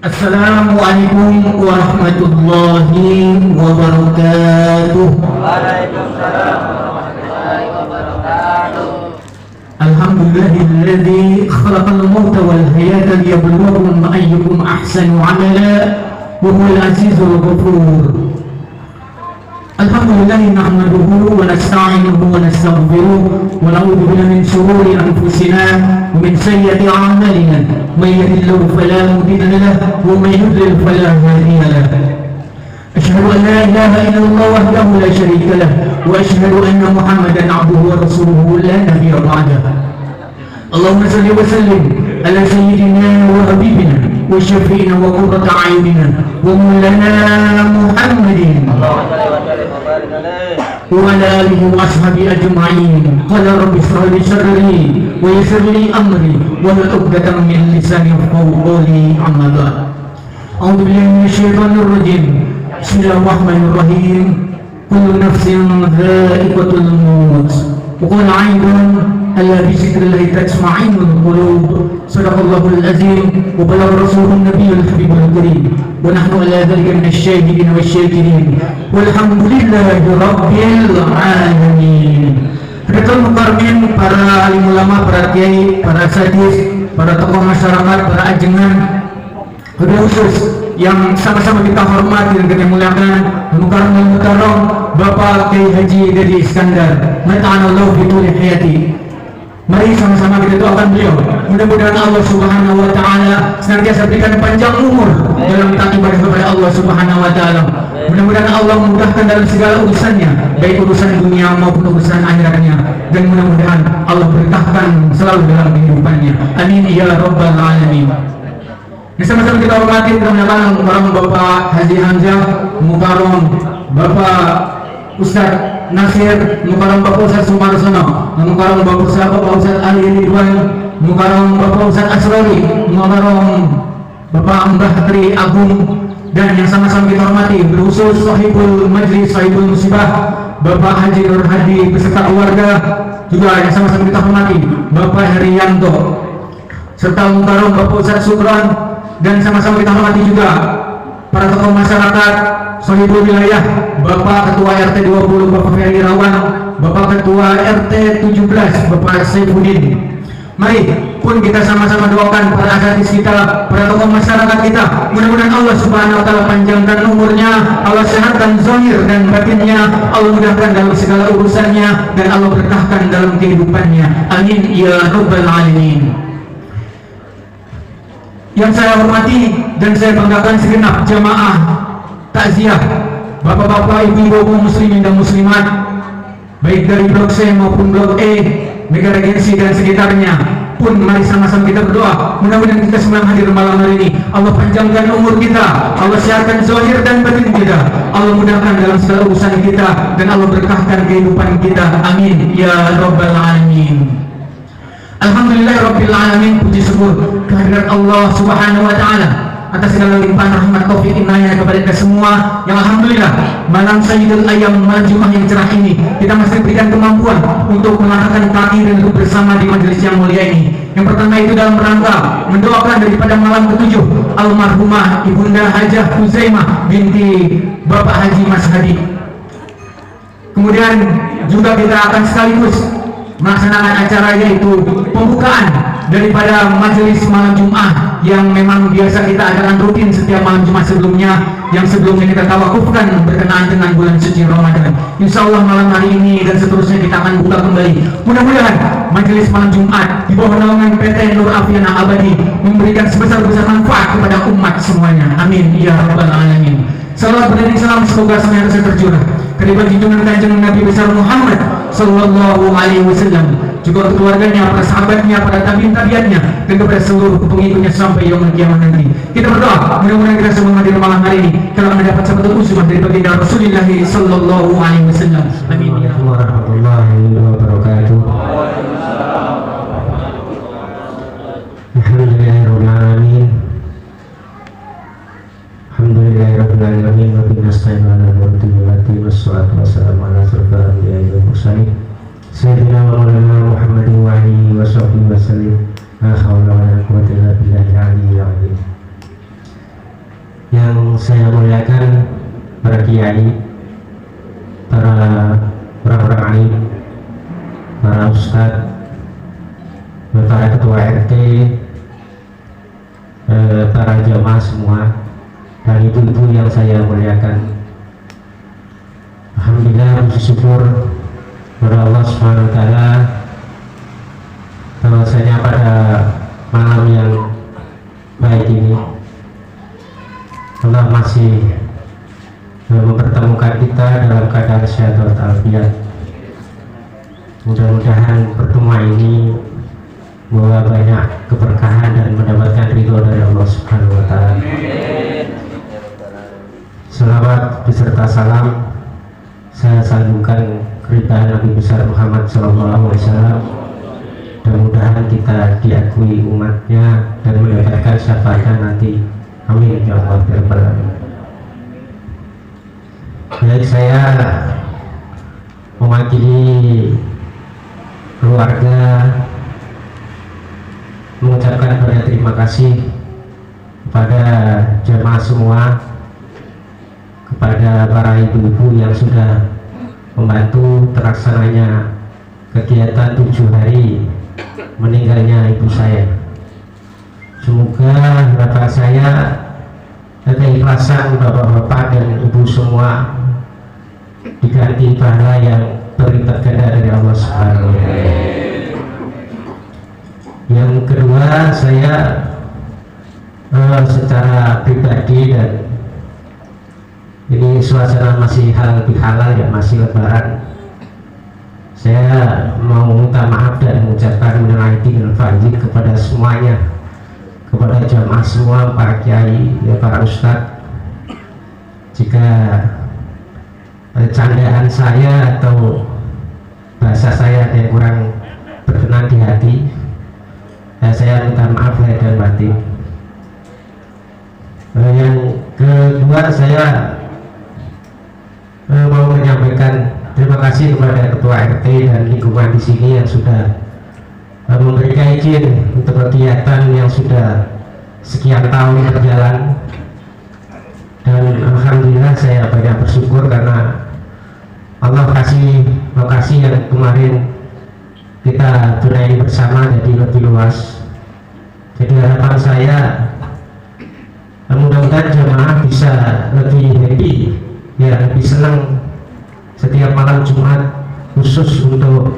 Assalamualaikum warahmatullahi wabarakatuh. Waalaikumsalam warahmatullahi wabarakatuh. Alhamdulillahilladzi khalaqal mauta wal hayata liyabluwakum ayyukum ahsanu amala wa huwal azizul ghafur. Alhamdulillah nahmaduhu wa nasta'inuhu wa nastaghfiruh wa na'udzu billahi min shururi anfusina wa min sayyiati a'malina may yahdihillahu fala mudilla lahu wa may yudlil fala hadiya lahu. Asyhadu an la ilaha illallah wahdahu la syarika lahu wa asyhadu anna Muhammadan 'abduhu wa rasuluhu la nabiyya ba'dahu. Allahumma shalli wa sallim ala sayyidina wa habibina wa syafi'ina wa qurrata a'yunina wa maulana Muhammadin وعلى آله وأصحابه أجمعين. قال رب اشرح لي صدري ويسر لي أمري واحلل عقدة من لساني يفقهوا قولي. أما بعد أعوذ بالله من الشيطان الرجيم. بسم الله الرحمن الرحيم. كل نفس ذائقة الموت وقال أيضا ألا بذكر الله تطمئن القلوب. صدق الله العظيم وبلغ رسوله النبي الحبيب الكريم ونحن على ذلك من الشاهدين والشاكرين والحمد لله رب العالمين. Rekan mukarmin, para alim ulama, para kiai, para sadis, para tokoh masyarakat, para ajengan, khusus yang sama-sama kita hormati dan kita muliakan, mukarmin mukarram Bapak Kiai Haji Dedi Iskandar, mata'anallahu fi tuli hayati. Mari sama-sama kita doakan beliau. Mudah-mudahan Allah Subhanahu wa taala senantiasa berikan panjang umur dalam taat ibadah kepada Allah Subhanahu wa taala. Mudah-mudahan Allah memudahkan dalam segala urusannya, baik urusan dunia maupun urusan akhiratnya, dan mudah-mudahan Allah berkahkan selalu dalam kehidupannya. Amin ya rabbal alamin. Sama-sama kita hormati dan muliakan Bapak Haji Hamzah Mukarram, Bapak Ustaz Nasir Mukarram, Bapak Ustaz Sumarsono Mukarram, Bapak Ustaz Ali Ridwan Mukarram, Bapak Ustaz Asrori Mukarram, Bapak Mbah Tri Agung, dan yang sama-sama kita hormati berkhusus Sahibul Majlis, Sahibul Musibah Bapak Haji Nur Hadi beserta keluarga, juga yang sama-sama kita hormati Bapak Herianto serta Mukarram Bapak Ustaz Sukron, dan sama-sama kita hormati juga para tokoh masyarakat, Sahibul Wilayah, Bapak Ketua RT 20 Bapak Ferry Rawan, Bapak Ketua RT 17 Bapak Saifuddin. Mari pun kita sama-sama doakan para asatidz kita, para tokoh masyarakat kita. Mudah-mudahan Allah Subhanahu wa taala panjangkan umurnya, Allah sehatkan zahir dan batinnya, Allah mudahkan dalam segala urusannya, dan Allah berkahkan dalam kehidupannya. Amin ya rabbal alamin. Yang saya hormati dan saya banggakan segenap jamaah takziah, bapak-bapak, ibu-ibu muslimin dan muslimat, baik dari blok C maupun blok E, Mega Regensi dan sekitarnya, pun mari sama-sama kita berdoa. Mudah-mudahan kita semua hadir malam hari ini, Allah panjangkan umur kita, Allah sehatkan zahir dan batin kita, Allah mudahkan dalam segala urusan kita, dan Allah berkahkan kehidupan kita. Amin ya rabbal alamin. Alhamdulillah rabbil alamin. Puji syukur kehadirat Allah Subhanahu wa taala atas segala limpahan rahmat taufik inayah kepada kita semua, yang alhamdulillah malam Sayyidul Ayyam, malam Jumat yang cerah ini, kita masih diberikan kemampuan untuk melangkahkan kaki dan duduk bersama di majelis yang mulia ini. Yang pertama itu dalam rangka mendoakan daripada malam ke-7 almarhumah Ibunda Hajah Huzaimah binti Bapak Haji Mas Hadi. Kemudian juga kita akan sekaligus melaksanakan acara, yaitu pembukaan daripada majelis malam Jumat yang memang biasa kita adakan rutin setiap malam Jumat sebelumnya, yang sebelumnya kita tawakufkan berkenaan dengan bulan suci Ramadan. Insya Allah malam hari ini dan seterusnya kita akan buka kembali. Mudah-mudahan majelis malam Jumat di bawah naungan PT Nur Afiana Abadi memberikan sebesar-besar manfaat kepada umat semuanya. Amin ya rabbal alamin. Salawat beriring salam semoga senantiasa tercurah kepada junjungan kanjeng Nabi besar Muhammad sallallahu alaihi wasallam, juga untuk keluarganya, para sahabatnya, para tabiin-tabiatnya, dan kepada seluruh pengikutnya sampai yaumul kiamat nanti. Kita berdoa mudah-mudahan kita semua hadir malam hari ini telah mendapat sabda uswah dari baginda Rasulullah sallallahu alaihi wasallam. Amin ya warahmatullahi wabarakatuh. Alhamdulillahirrahmanirrahim. Alhamdulillahirrahmanirrahim. Wa bihi nasta'in ala al-huda wassalatu wassalamu ala asyrofil anbiya'i wal mursalin sayyidina wa maulana Muhammadin wa alihi wa sahbihi wa sallim. La haula wa la quwwata illa billahil aliyyil azim. saya muliakan para kiai, para orang-orang alim, para ustadz, para ketua RT, para jamaah semua, dan ibu-ibu yang saya muliakan. Alhamdulillah, puji syukur kepada Allah Subhanahu wa taala bahwasanya pada malam yang baik ini Allah masih mempertemukan kita dalam keadaan sehat walafiat. Mudah-mudahan pertemuan ini membawa banyak keberkahan dan mendapatkan ridho dari Allah Subhanahu wa taala. Selawat beserta salam saya sambungkan keridhaan Nabi besar Muhammad SAW. Mudah-mudahan kita diakui umatnya dan mendapatkan syafaatnya nanti. Amin ya Allah ya Rabbal alamin. Jadi saya mewakili keluarga mengucapkan banyak terima kasih kepada jemaah semua, kepada para ibu-ibu yang sudah membantu terlaksananya kegiatan 7 hari meninggalnya ibu saya. Semoga harapan saya keikhlasan bapak-bapak dan ibu semua diganti pahala yang berlipat ganda dari Allah Subhanahu wa taala. Yang kedua, saya secara pribadi, dan ini suasana masih halal bihalal ya, masih lebaran, saya mau minta maaf dan mengucapkan minal aidin wal faizin kepada semuanya, kepada jamaah semua, para kiai, ya, para ustadz, jika candaan saya atau bahasa saya yang kurang berkenan di hati, saya minta maaf lahir dan batin. Yang kedua, saya mau menyampaikan terima kasih kepada ketua RT dan lingkungan di sini yang sudah memberikan izin untuk kegiatan yang sudah sekian tahun berjalan, dan alhamdulillah saya banyak bersyukur karena Allah kasih lokasi yang kemarin kita tunai bersama jadi lebih luas. Jadi harapan saya mudah-mudahan jemaah bisa lebih happy, ya, lebih senang setiap malam Jumat, khusus untuk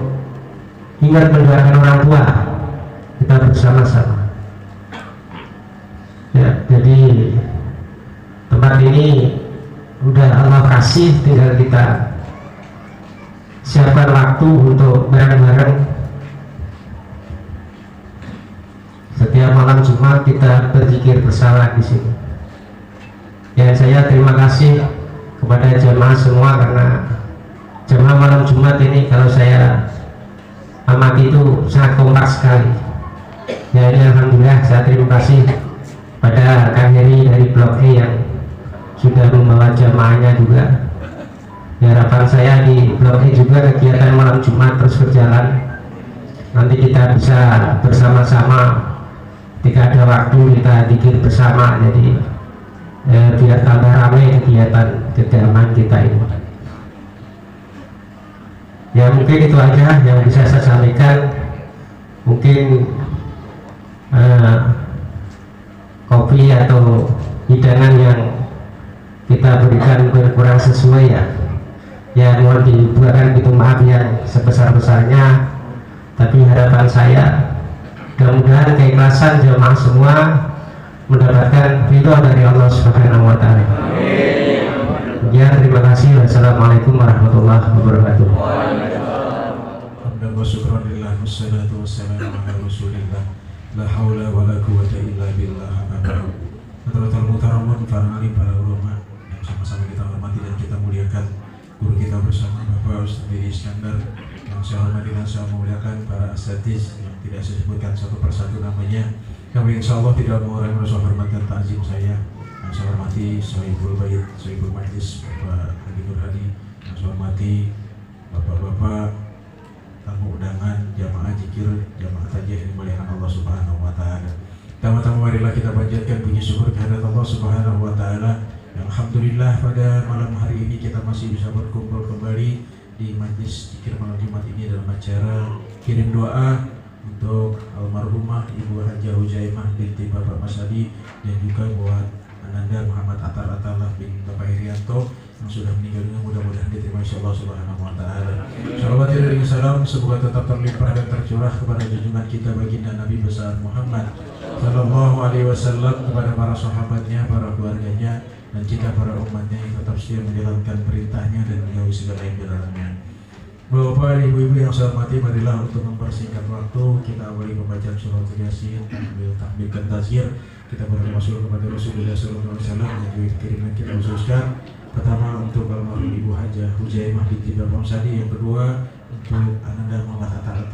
ingat mendoakan orang tua kita bersama-sama. Ya, jadi tempat ini udah Allah kasih, tinggal kita siapkan waktu untuk bareng-bareng. Setiap malam Jumat kita berzikir bersama di sini. Ya, saya terima kasih kepada jemaah semua karena jemaah malam Jumat ini kalau saya amati itu sangat kompak sekali. Ya, ini alhamdulillah saya terima kasih pada Kang Heri dari Blok E yang sudah membawa jemaahnya juga. Ya, harapan saya di Blok E juga kegiatan malam Jumat terus berjalan. Nanti kita bisa bersama-sama ketika ada waktu kita zikir bersama, jadi biar tambah ramai kegiatan keagamaan kita ini. Ya, mungkin itu aja yang bisa saya sampaikan. Mungkin kopi atau hidangan yang kita berikan kurang sesuai, ya mohon dibuatkan gitu, maaf yang sebesar-besarnya. Tapi harapan saya mudah-mudahan keikhlasan jemaah semua mendapatkan ridho dari Allah Subhanahu wa taala. Ya, terima kasih. Wassalamualaikum warahmatullahi wabarakatuh. Alhamdulillah, syukurillah, wassalatu wassalamu ala rasulillah, la haula wa la quwwata illa billah. Hadratul muhtaramun, para alim, para ulama yang sama-sama kita hormati dan kita muliakan, guru kita bersama Bapak Ustaz Iskandar yang saya hormati dan saya muliakan, para asatiz yang tidak saya sebutkan satu persatu namanya, kami insya Allah tidak mengurangi rasa hormat dan ta'zim saya. Yang saya hormati Sohibul Bait, Sohibul Majlis, Bapak Haji Nur Hadi. Yang saya hormati Bapak-bapak tamu undangan, jamaah zikir, jamaah tajih yang dimuliakan Allah Subhanahu wa taala. Pertama-tama marilah kita panjatkan puji syukur kehadirat Allah Subhanahu wa taala Alhamdulillah pada malam hari ini kita masih bisa berkumpul kembali di majlis zikir malam Jumat ini dalam acara kirim doa untuk almarhumah Ibu Hajah Hujaimah binti Bapak Mas Adi, dan juga buat Ananda Muhammad Atal bin Bapak Herianto yang sudah meninggal dunia, mudah-mudahan diterima insyaallah subhanahu wa ta'ala. Shalawat dan salam semoga tetap terlimpah dan tercurah kepada junjungan kita baginda Nabi besar Muhammad sallallahu alaihi wasallam, kepada para sahabatnya, para keluarganya, dan kita para umatnya yang tetap setia menjalankan perintahnya dan menjauhi segala yang dilarangnya. Bapak, ibu-ibu yang saya hormati, marilah untuk mempersingkat waktu kita awali pembacaan surah Yasin sambil takbirkan tazkir. Kita bermasuk kepada Rasulullah sallallahu alaihi wasallam yang dikiriman kita khususkan. Pertama untuk almarhum Ibu Hajah Hujaimah binti Bapak Sadi, yang kedua untuk Ananda Muhammad Atal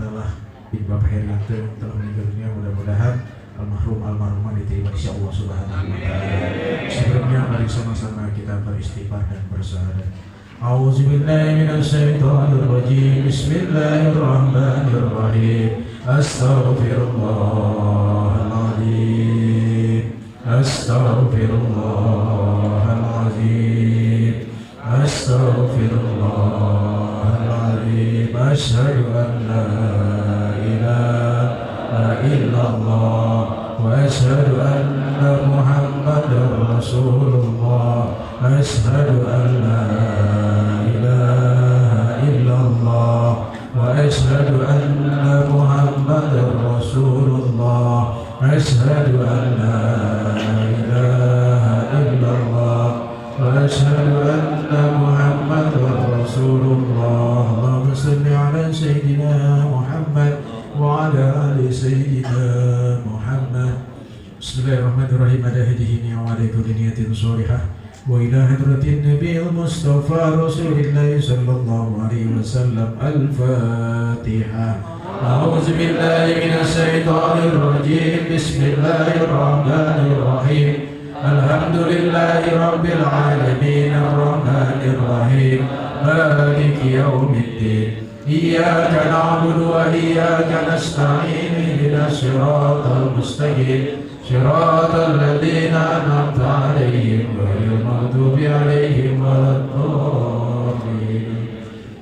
bin Bapak Herianto yang telah meninggal dunia, mudah-mudahan almarhumah diterima insyaallah subhanahu wa ta'ala. Sebelumnya mari sama-sama kita beristighfar dan bersyahadat. A'udzubillahi minasyaitonir rajim. Bismillahirrahmanirrahim. Astaghfirullahaladzim. Astaghfirullahaladzim. Astaghfirullahaladzim. Asyhadu an la ilaha illallah wa asyhadu anna Muhammadar Rasulullah. Asyhadu an la ilaha illallah wa asyhadu anna Muhammadar Rasulullah. Asyhadu an la ilaha illallah wa asyhadu anna Muhammadar Rasulullah. Allahumma shalli ala sayyidina Muhammad wa ala ali sayyidina Muhammad. Bismillahirrahmanirrahim. Ada hadihin wa ala kulli niyatin shalihah wa ila hadratin nabiyil mustafa Rasulillah sallallahu alaihi wasallam. Al-Fatihah. A'udzu billahi minasy syaithanir rajim. Bismillahirrahmanirrahim. Alhamdulillahi rabbil alamin arrahmanir rahim maliki yaumiddin. Iyyaka na'budu wa iyyaka nasta'in. Ihdinas siratal mustaqim. Siratal ladzina an'amta 'alaihim ghairil maghdubi 'alaihim waladdallin.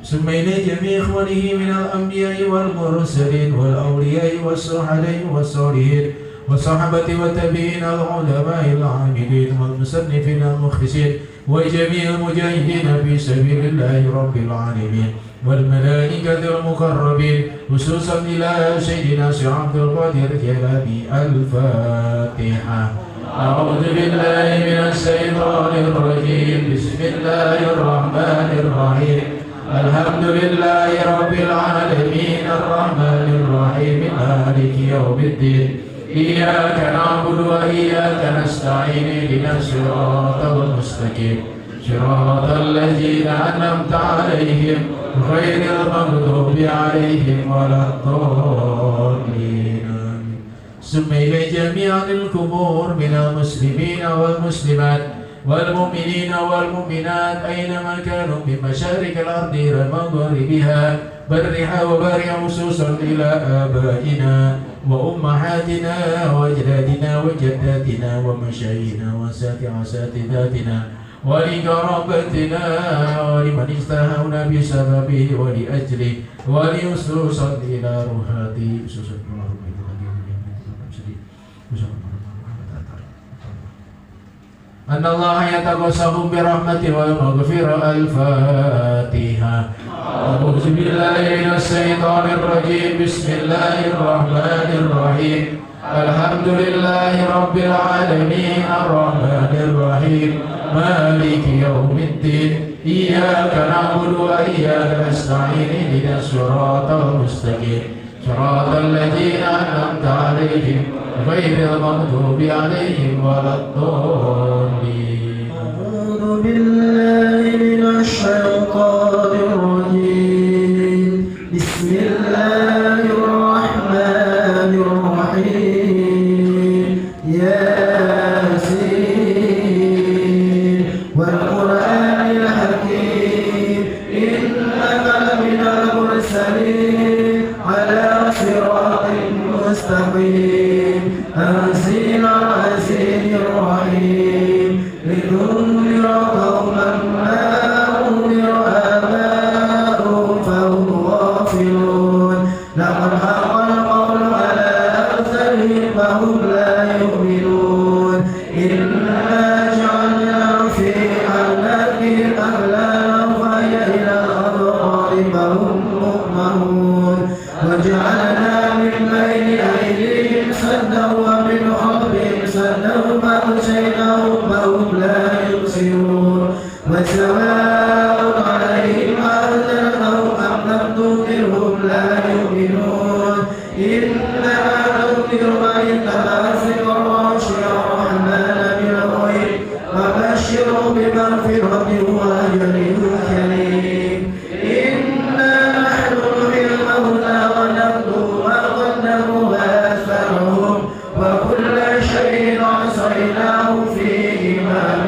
Summa ila jami' ikhwanihi minal anbiya'i wal mursalin wal awliya'i was suhada'i was solihin was sahabati wat tabi'in al ulama'il 'amilin wal musannifin al mukhlisin wa jami'il mujahidin fi sabilillahi rabbil 'alamin wal malaikatil muqarrabin khususan ila sayyidina Syekh Abdul Qadir Jilani. Al-Fatihah. A'udzu billahi minasy syaithanir rajim. Bismillahirrahmanirrahim. Alhamdulillahi rabbil alamin arrahmanir rahim maliki yaumiddin. Iyyaka na'budu wa iyyaka nasta'in. Ihdinas siratal mustaqim. Siratal ladzina an'amta 'alaihim ghairil maghdubi 'alaihim waladdallin. Summa ila jami'il qubur minal muslimina wal muslimat wal mu'minina wal mu'minat aynama kanu min masyariqil ardi wa magharibiha barriha wa bari'a khususan ila abaina wa ummahatina wa ajdadina wa jaddatina wa masyayikhina wa asatidatina wa liqarabatina wa liman istahawna bisababihi wa li ajli wa li khususan ila ruhati khususan ila ruhati أن الله يتغسهم برحمته ومغفرة. الفاتحة. أعوذ بالله من الشيطان الرجيم. بسم الله الرحمن الرحيم. الحمد لله رب العالمين الرحمن الرحيم مالك يوم الدين. إياك نعبد وإياك نستعين. اهدنا الصراط المستقيم صراط الذين أنعمت عليهم غير المغضوب عليهم ولا الضالين. أعوذ بالله من الشيطان الرجيم. بسم الله الرحمن الرحيم. ياسين والقرآن الحكيم إنك لمن المرسلين على صراط مستقيم. تنزيل العزيز الرحيم لكل قوما ما أمر آباؤهم فهم غافلون لقد حق القول على أكثرهم فهم لا يؤمنون إنا جعلنا في أعناقهم أغلالا فهي إلى الأذقان فهم مقمحون وجعلنا من بين أيديهم سدا ومن خلفهم سدا فأغشيناهم فهم لا يبصرون وسواء عليهم أنذرتهم أم لم تنذرهم لا يؤمنون إنما تنذر من اتبع الذكر وخشي الرحمن بالغيب وبشره بمغفرة وأجر كريم إنا نحن نحيي الموتى ونكتب ما قدموا وآثارهم وكل شيء أحصيناه في إمام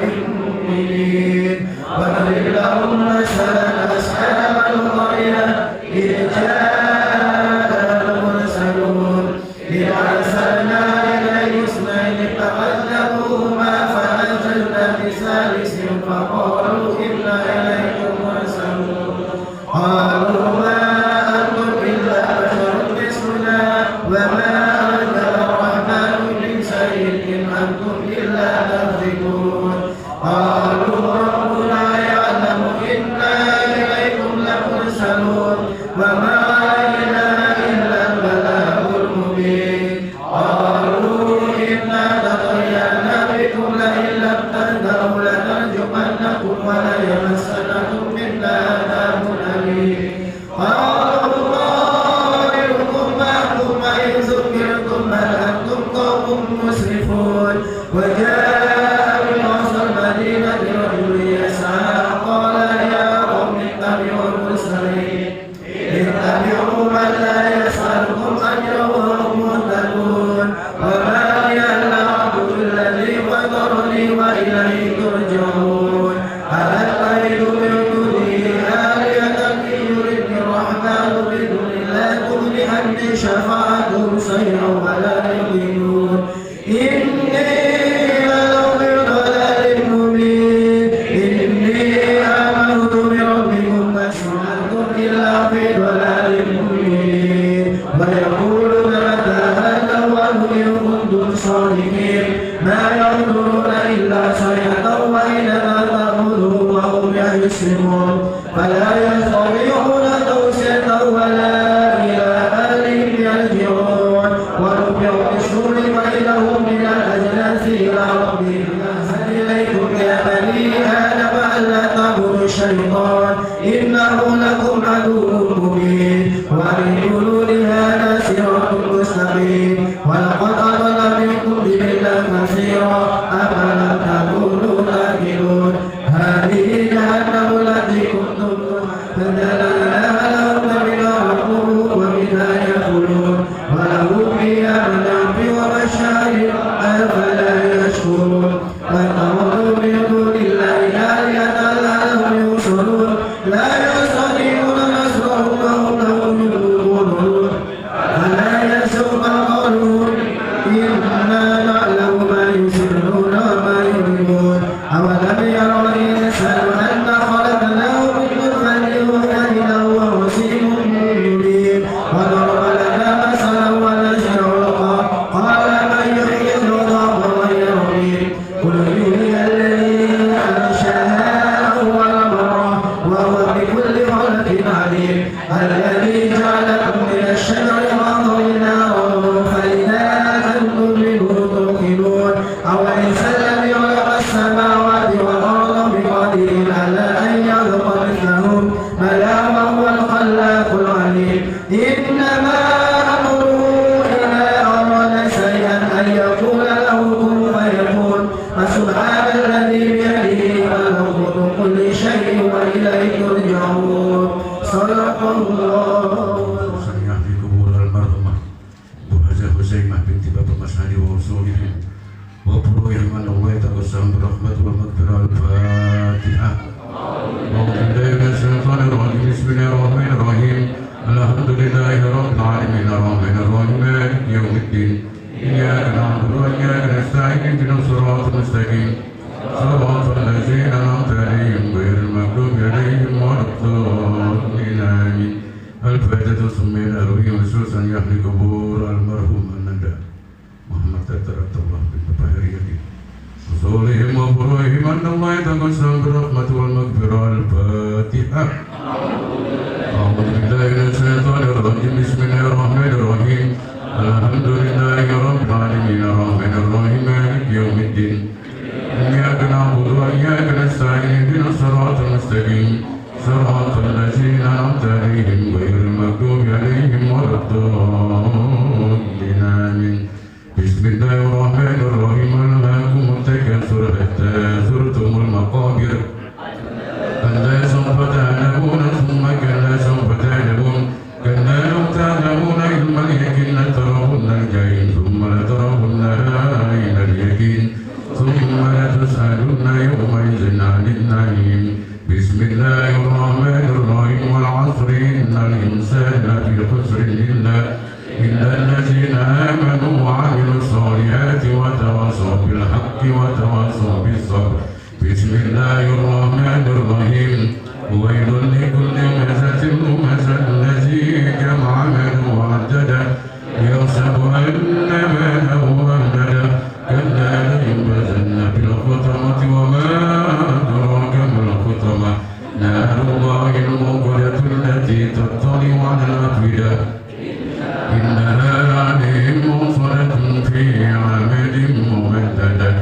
مبين واضرب لهم مثلا أصحاب القرية إذ جاء المرسلون إذ أرسلنا إليهم اثنين فكذبوهما فأنزلنا بثالث فقالوا إنا إليكم مرسلون قالوا ما أنتم إلا بشر مثلنا وما أنزل الرحمن من شيء إن أنتم إلا تكذبون قالوا ربنا يعلم إنا إليكم لمرسلون وما علينا إلا البلاغ المبين قالوا إنا تطيرنا بكم لئن لم تنتهوا لنرجمنكم وليمسنكم منا عذاب أليم قالوا طائركم معكم وإن ذكرتم بل أنتم قوم مسرفون وجاء من أقصى المدينة رجل يسعى قال يا قوم اتبعوا المرسلين اتبعوا من لا يسألكم أجرا وهم مهتدون وما لي ألا أعبد الذي فطرني وإليه ترجعون أأتخذ من دونه آلهة إن يردني الرحمن بضر لا تغن عني شفاعتهم شيئا ولا يغنون إني لفي ضلال مبين إني آمنت بربكم فاسمعتم إلا في ضلال مبين ويقولون متى هذا الوعد إن كنتم صادقين ما ينظرون إلا صيحة وإنما تأخذهم وهم يحسبون فلا يستطيعون توصية ولا إلى أهلهم يرجعون ونبئوا بالشر فإنهم من الأجناس إلى ربهم أحسن إليكم يا بني آدم ألا تعبدوا الشيطان إنه لكم عدو مبين وأن قولوا هذا صراط مستقيم ولقد أضل منكم جبلا كثيرا أفلم تكونوا تعقلون هذه جهنم التي كنتم فدللناها لهم منها ركوب ومنها يأكلون ولهم فيها منافع ومشارب أفلا يشكرون واتخذوا من دون الله آلهة لعلهم ينصرون لا يستطيعون نصرهم وهم لهم ينصرون فلا يسوق قولهم إنا نعلم ما يسرون وما يعلنون أولم يروا الإنسان أنا خلقناه من نطفة فإذا هو خصيم مبين وضرب لنا مثلا ونسي خلقا قال من يحيي العظام وهي رميم قل يحيي الذي أنشأها أول مرة وهو بكل خلق عليم الذي جعلكم من الشجر الأخضر نارا فإذا أنتم منه توقدون أوليس الذي خلق السماوات والأرض بقدير على أن يخلق مثلهم بلى وهو الخلاق العليم إنما أمره إذا أراد شيئا أن يقول له كن فيكون فسبحان الذي بيده ملكوت كل شيء وإليه ترجعون صدق الله. Saya fi kubur al-marhamah Bu Hajah Huzaimah binti Bapak Mas Hadi wa usulihim wa puru ihman Allah ta'assam birahmat wa maghfirah al-Fatihah Bismillahirrahmanirrahim Alhamdulillahi rabbil alamin ar-rahmanir rahim maliki yawmiddin iyyaka na'budu wa iyyaka nasta'in ihdinas siratal mustaqim siratal ladzina urusan ahli kubur almarhum Ananda Muhammad Tattaratullah bin Bapak Haryadi Rasulihim wa furuhim annallahi taqassam birahmati wal maghfirah al-Fatihah A'udhu billahi minasyaitanir rajim Bismillahirrahmanirrahim Alhamdulillahi rabbil alamin arrahmanir rahim maliki yaumiddin Iyyaka na'budu wa iyyaka nasta'in ihdinas siratal mustaqim siratal ladzina an'amta 'alaihim ghairil maghdubi 'alaihim waladdallin amin Bismillahirrahmanirrahim alhaakumut takatsur hatta zurtumul maqabir kalla sawfa ta'lamun thumma kalla sawfa ta'lamun kalla law ta'lamuna ilmal yaqin latarawunna al-jahim thumma latarawunnaha 'ainal yaqin thumma latus'alunna yawma'idhin 'anil na'im Bismillahirrahmanirrahim wal 'asri innal insana lafi khusrin إلا الذين آمنوا وعملوا الصالحات وتواصوا بالحق وتواصوا بالصبر بسم الله الرحمن الرحيم ويل لكل همزة لمزة الذي جمع ماله وعدده يحسب أن ماله أمدده كلا لينبذن بالحطمة وما أدراك ما الحطمة نار الله الموقدة التي تطلع على الأفئدة إنها عليهم موصلة في عمد ممددة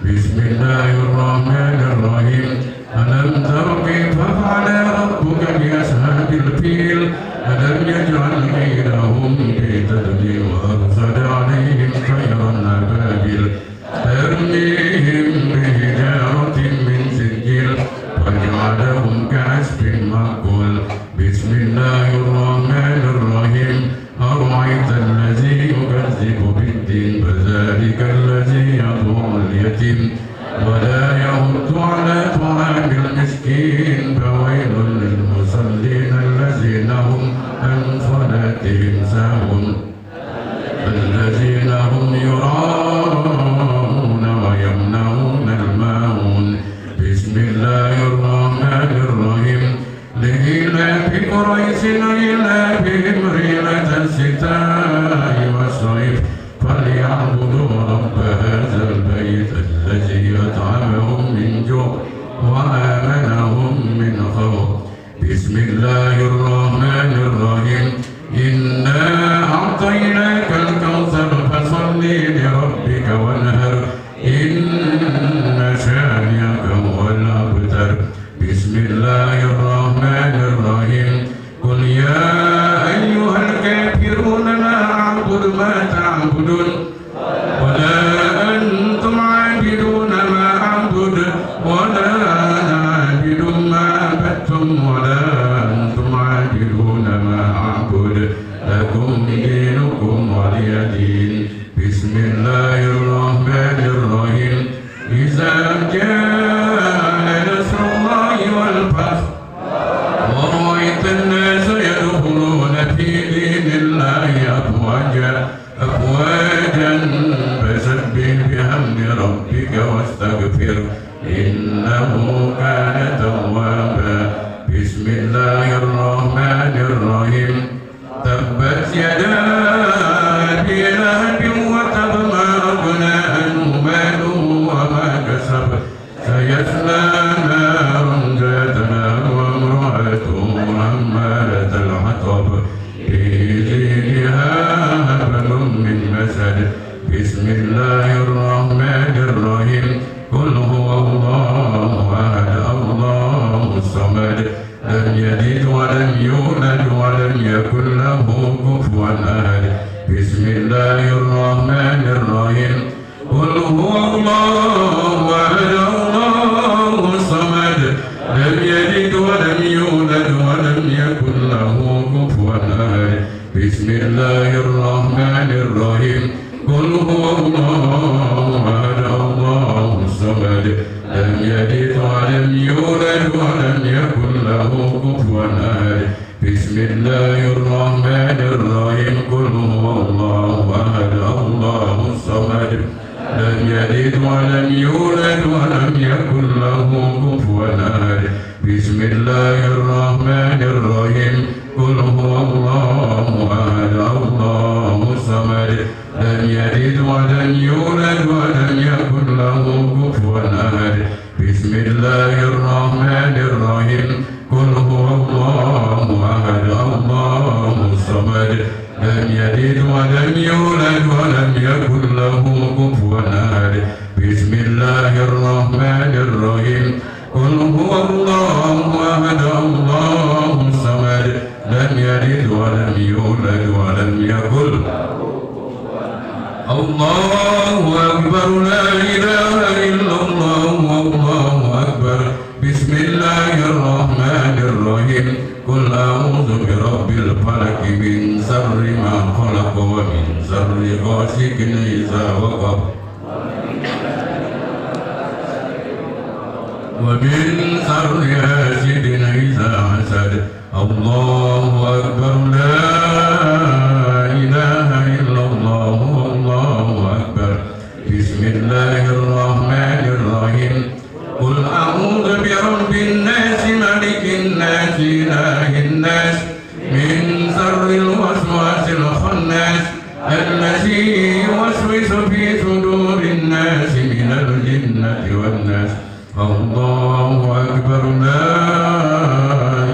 بسم الله الرحمن الرحيم ألم تر كيف فعل ربك بأصحاب الفيل ألم يجعل كيدهم في تدبير وأرسل عليهم طيرا أبابيل ترميهم بحجارة من سجيل وجعلهم كعصف مأكول بسم الله الرحمن الرحيم أرأيت الذي يكذب بالدين فذلك الذي يدعو اليتيم ولا يحض على طعام المسكين فويل للمصلين الذين هم عن صلاتهم ساهون الذين هم يراءون ويمنعون الماعون بسم الله الرحمن الرحيم لإيلاف قريش إيلافهم رحلة الشتاء والصيف فليعبدوا رب هذا البيت الذي أطعمهم من جوع وآمنهم من خوف بسم الله الرحمن الرحيم إنا أعطيناك الكوثر فصل لربك وانهر إن شانئك هو الأبتر بسم الله الرحمن الرحيم قل يا أيها الكافرون لا أعبد ما تعبدون ولا أنتم عابدون ما أعبد ولا أنا عابد ما عبدتم ولا أنتم عابدون ما أعبد لكم دينكم ولي دين بسم الله الرحمن الرحيم إذا جاء نصر الله والفتح ورأيت الناس يدخلون في دين الله أفواجا فسبح بحمد ربك واستغفر إنه كان توابا بسم الله الرحمن الرحيم تبت يدا أبي لهب وتب ما أغنى عنه ماله وما كسب سيصلى نارا ذات نار وامرأته حمالة الحطب في جيدها حبل من مسد بسم الله الرحمن الرحيم قل هو الله أحد الله الصمد لم يلد ولم يولد ولم يكن له كفوا أحد بسم الله الرحمن الرحيم قل هو الله أحد الله الصمد لم يلد ولم يولد ولم يكن له كفوا أحد بسم الله الرحمن الرحيم قل هو الله أحد الله الصمد لم يلد ولم يولد ولم يكن له كفوا أحد بسم الله الرحمن الرحيم قل هو الله أحد الله الصمد لم يلد ولم يولد ولم يكن له كفوا أحد بسم الله الرحمن الرحيم قل هو الله أحد الله لم يلد ولم يولد ولم يكن له كفوا أحد بسم الله الرحمن الرحيم قل هو الله أحد الله الصمد لم يلد ولم يولد ولم يكن له كفوا أحد بسم الله الرحمن الرحيم قل هو الله أحد الله الصمد لم يلد ولم يولد ولم يكن الله أكبر لا إله إلا الله والله أكبر بسم الله الرحمن الرحيم قل أعوذ برب الفلق من شر ما خلق ومن شر غاسق إذا وقب ومن شر حاسد إذا حسد الله أكبر لا إله إلا الله والله أكبر بسم الله الرحمن الرحيم قل أعوذ برب الناس ملك الناس إله الناس من شر الوسواس الخناس الذي يوسوس في صدور الناس من الجنة والناس الله أكبر لا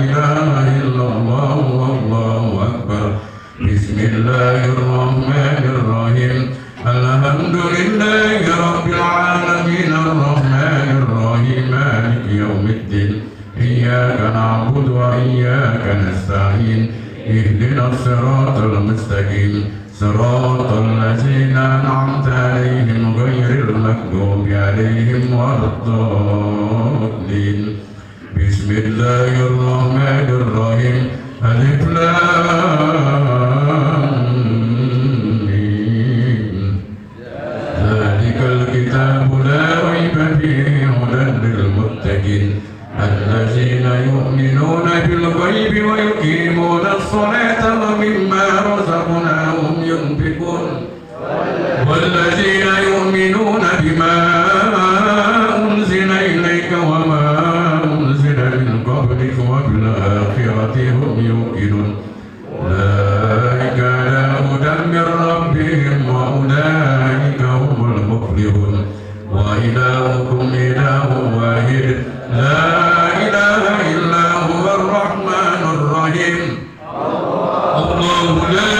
إله إلا الله والله أكبر بسم الله الرحمن الرحيم الحمد لله رب العالمين الرحمن الرحيم مالك يوم الدين إياك نعبد وإياك نستعين اهدنا الصراط المستقيم صراط الذين أنعمت عليهم غير المغضوب عليهم ولا الضالين بسم الله الرحمن الرحيم ألف لام ميم ذلك الكتاب لا ريب فيه هدى للمتقين الذين يؤمنون بالغيب ويقيمون الصلاة ومما رزقناهم ينفقون والذين يؤمنون بما أنزل إليك وما أنزل من قبلك وبالآخرة هم يوقنون أولئك على هدى من ربهم وأولئك هم المفلحون وإلهكم إله واحد لا إله إلا هو الرحمن الرحيم الله لا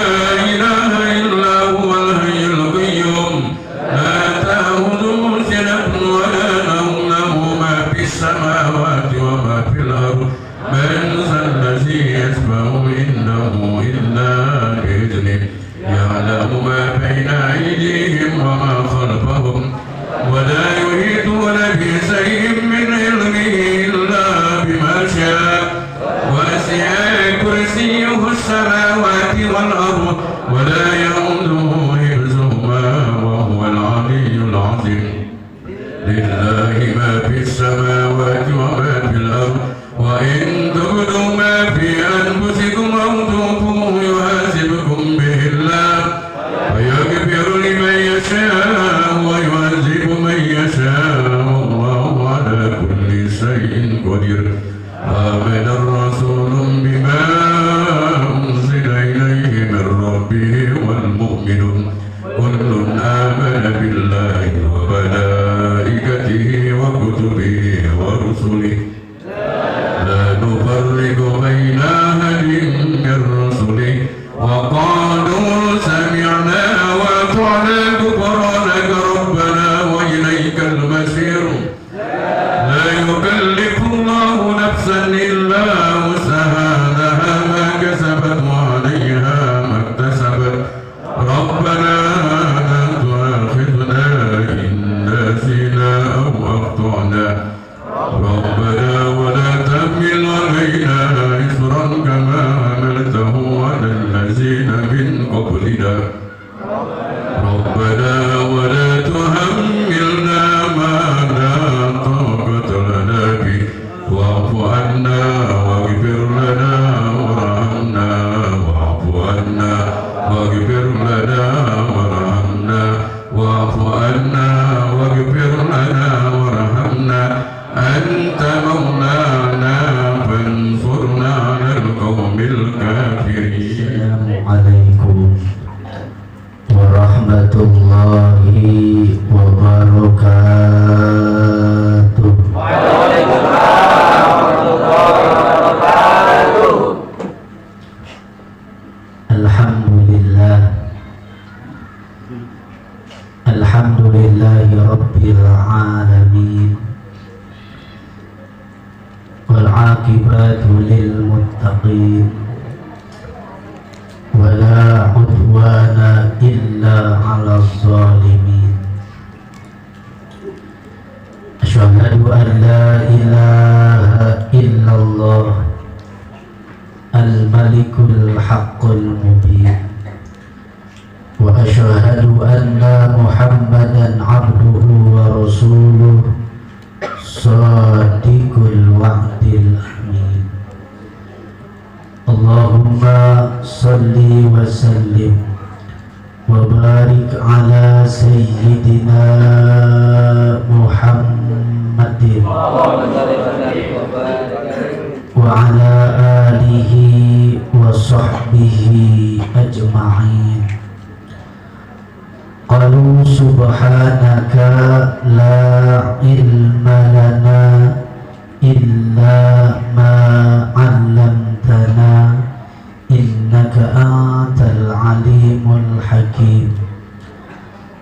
إله إلا هو الحي القيوم لا تأخذه سنة ولا نوم له ما في السماوات وما في الأرض من ذا الذي يشفع عنده إلا بإذنه يعلم ما بين أيديهم وما خلفهم ولا يحيطون بشيء من علمه إلا بما شاء وسع كرسيه السماوات والأرض ولا يؤوده حفظهما وهو العلي العظيم لله ما في السماوات وما في الأرض وإن تبدوا ما في أنفسكم أو تخفوه يحاسبكم به الله ويغفر لمن يشاء ويعذب من يشاء والله على كل شيء قدير آمن الرسول بما أنزل إليه من ربه والمؤمنون كل آمن بالله وملائكته rabbil alamin. Wal aqibatu lil muttaqin wa la udwana illa 'alal zalimin. Asyhadu an la ilaha illallah al-malikul haqqul mubin wa asyhadu anna Muhammadan 'abduhu wa rasuluh shadiqul wa'dil amin. Allahumma salli wa sallim wa barik ala sayyidina Muhammadin wa ala alihi wa sahbihi ajma'in. Qalu subhanaka la ilma lana illa ma 'allamtana innaka antal alimul hakim.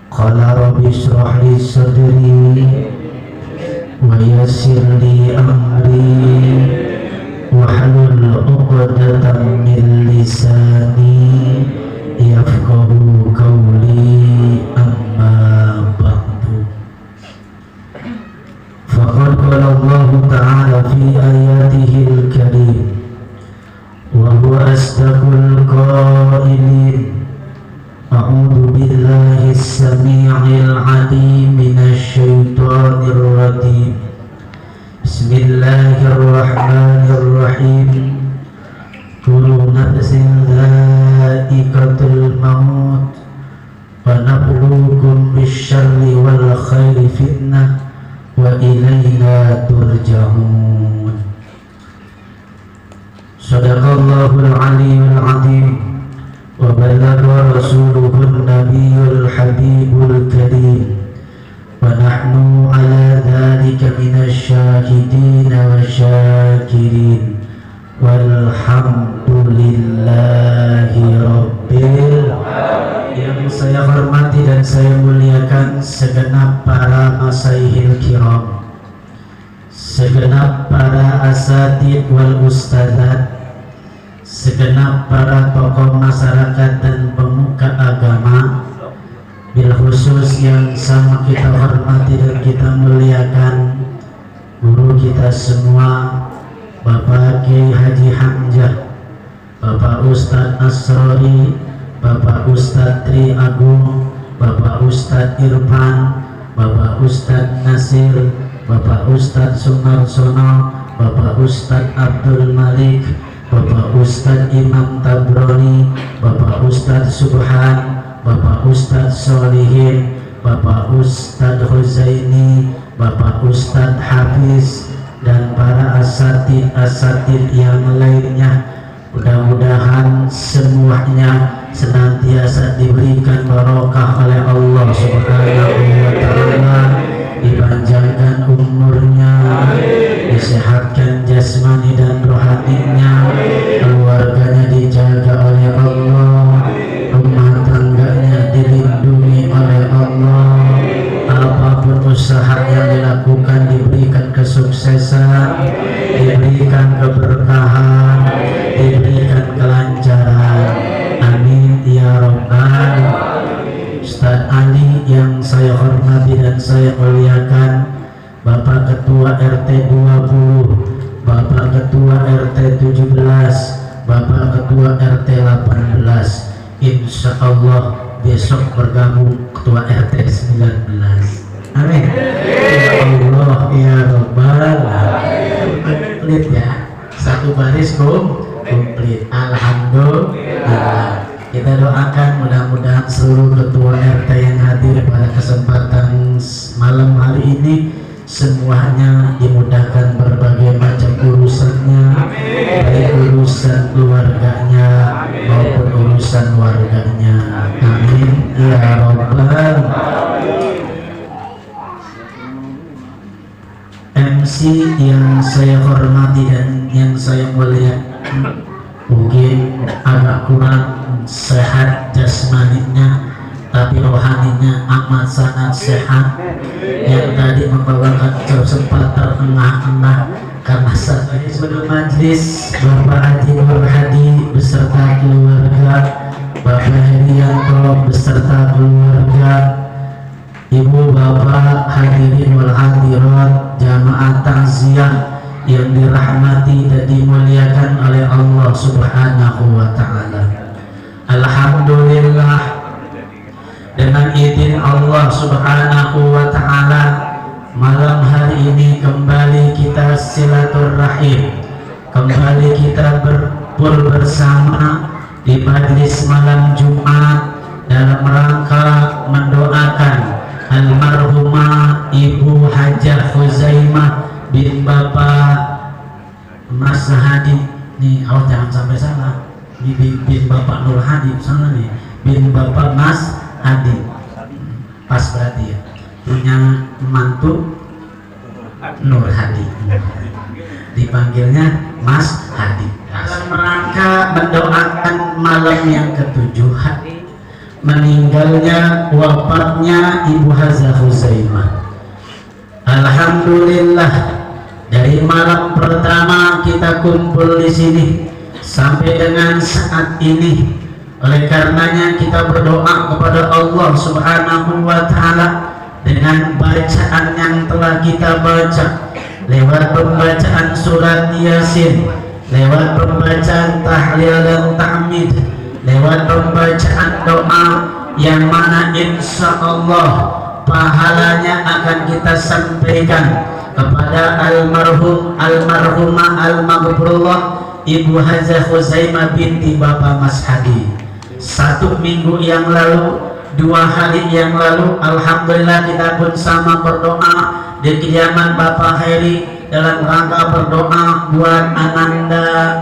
Qala rabbi shrah li sadri wa yassir li amri wahlul 'uqdatam min lisani yafqahu qawli, amma ba'du. Faqad qala Allah ta'ala fi ayatihil karim wa huwa asdaqul qailin. A'udzu billahi as-sami'il 'alim minasy syaithanir rajim. Bismillahirrahmanirrahim. Kullu nafsin dha'iqatul maut wa nabluukum bisyarri wal khairi fitnah wa ilaina turja'un. Shadaqallahul aliyyul azim wa ballagha rasuluhun nabiyyul habibul karim wa nahnu ala dhalika minasy syahidin wasyakirin walhamdulillahi rabbil alamin. Yang saya hormati dan saya muliakan segenap para masyaykhil kiram, segenap para asatid wal ustadzat, segenap para tokoh masyarakat dan pemuka agama, bil khusus yang sama kita hormati dan kita muliakan guru kita semua, Bapak Kiai Haji Hamzah, Bapak Ustadz Nasrori, Bapak Ustadz Tri Agung, Bapak Ustadz Irfan, Bapak Ustadz Nasir, Bapak Ustadz Sumarsono, Bapak Ustadz Abdul Malik, Bapak Ustadz Imam Tabroni, Bapak Ustadz Subhan, Bapak Ustadz Solihin, Bapak Ustadz Huzaini, Bapak Ustadz Hafiz, dan para asatid yang lainnya. Mudah-mudahan semuanya senantiasa diberikan barokah oleh Allah Subhanahu wa ta'ala, dipanjangkan umurnya, disehatkan jasmani dan rohaninya, keluarganya dijaga oleh Allah, rumah tangganya dilindungi oleh Allah, apapun usaha yang dilakukan diberikan kesuksesan, diberikan keberkahan, diberikan kelancaran. Amin ya rabbal alamin. Ustadz Ali yang saya hormati dan saya muliakan, Bapak Ketua RT 20, Bapak Ketua RT 17, Bapak Ketua RT 18, insya Allah besok bergabung Ketua RT 19. Amin. Ya Allah ya rabbal alamin. Komplit ya, satu baris komplit. Alhamdulillah. Kita doakan mudah-mudahan seluruh ketua RT yang hadir pada kesempatan malam hari ini semuanya dimudahkan berbagai macam urusannya, baik urusan keluarganya maupun urusan warganya. Amin ya rabbal alamin. MC yang saya hormati dan yang saya muliakan, mungkin agak kurang sehat jasmaninya tapi rohaninya amat sangat sehat. Yang tadi membawakan sempat terengah-engah karena saat ini sebelum majlis Bapak Haji Nur Hadi beserta keluarga, Bapak Herianto beserta keluarga, Ibu Bapak hadirin wal hadirat, jamaah takziah yang dirahmati dan dimuliakan oleh Allah Subhanahu wa taala. Alhamdulillah, dengan izin Allah Subhanahu wa taala, malam hari ini kembali kita silaturahim, kembali kita berkumpul bersama di majlis malam Jumat dalam rangka mendoakan almarhumah Ibu Hajah Huzaimah bin Bapak Mas Hadi. Nih, awas jangan sampai salah. Bin Bapak Nur Hadi, salah nih. Bin Bapak Mas Hadi. Pas berarti ya. Punya mantu Nur Hadi. Dipanggilnya Mas Hadi. Dalam rangka mendoakan malam yang ke-7 meninggalnya, wafatnya Ibu Hajah Huzaimah. Alhamdulillah, dari malam pertama kita kumpul di sini sampai dengan saat ini. Oleh karenanya kita berdoa kepada Allah Subhanahu wa taala dengan bacaan yang telah kita baca, lewat pembacaan surat Yasin, lewat pembacaan tahlil dan tahmid, lewat pembacaan doa yang mana insya Allah pahalanya akan kita sampaikan kepada almarhumah almarhumah Ibu Hajah Huzaimah binti Bapak Mas Hadi. 1 minggu yang lalu, 2 hari yang lalu, alhamdulillah kita pun sama berdoa di kediaman Bapak Heri dalam rangka berdoa buat Ananda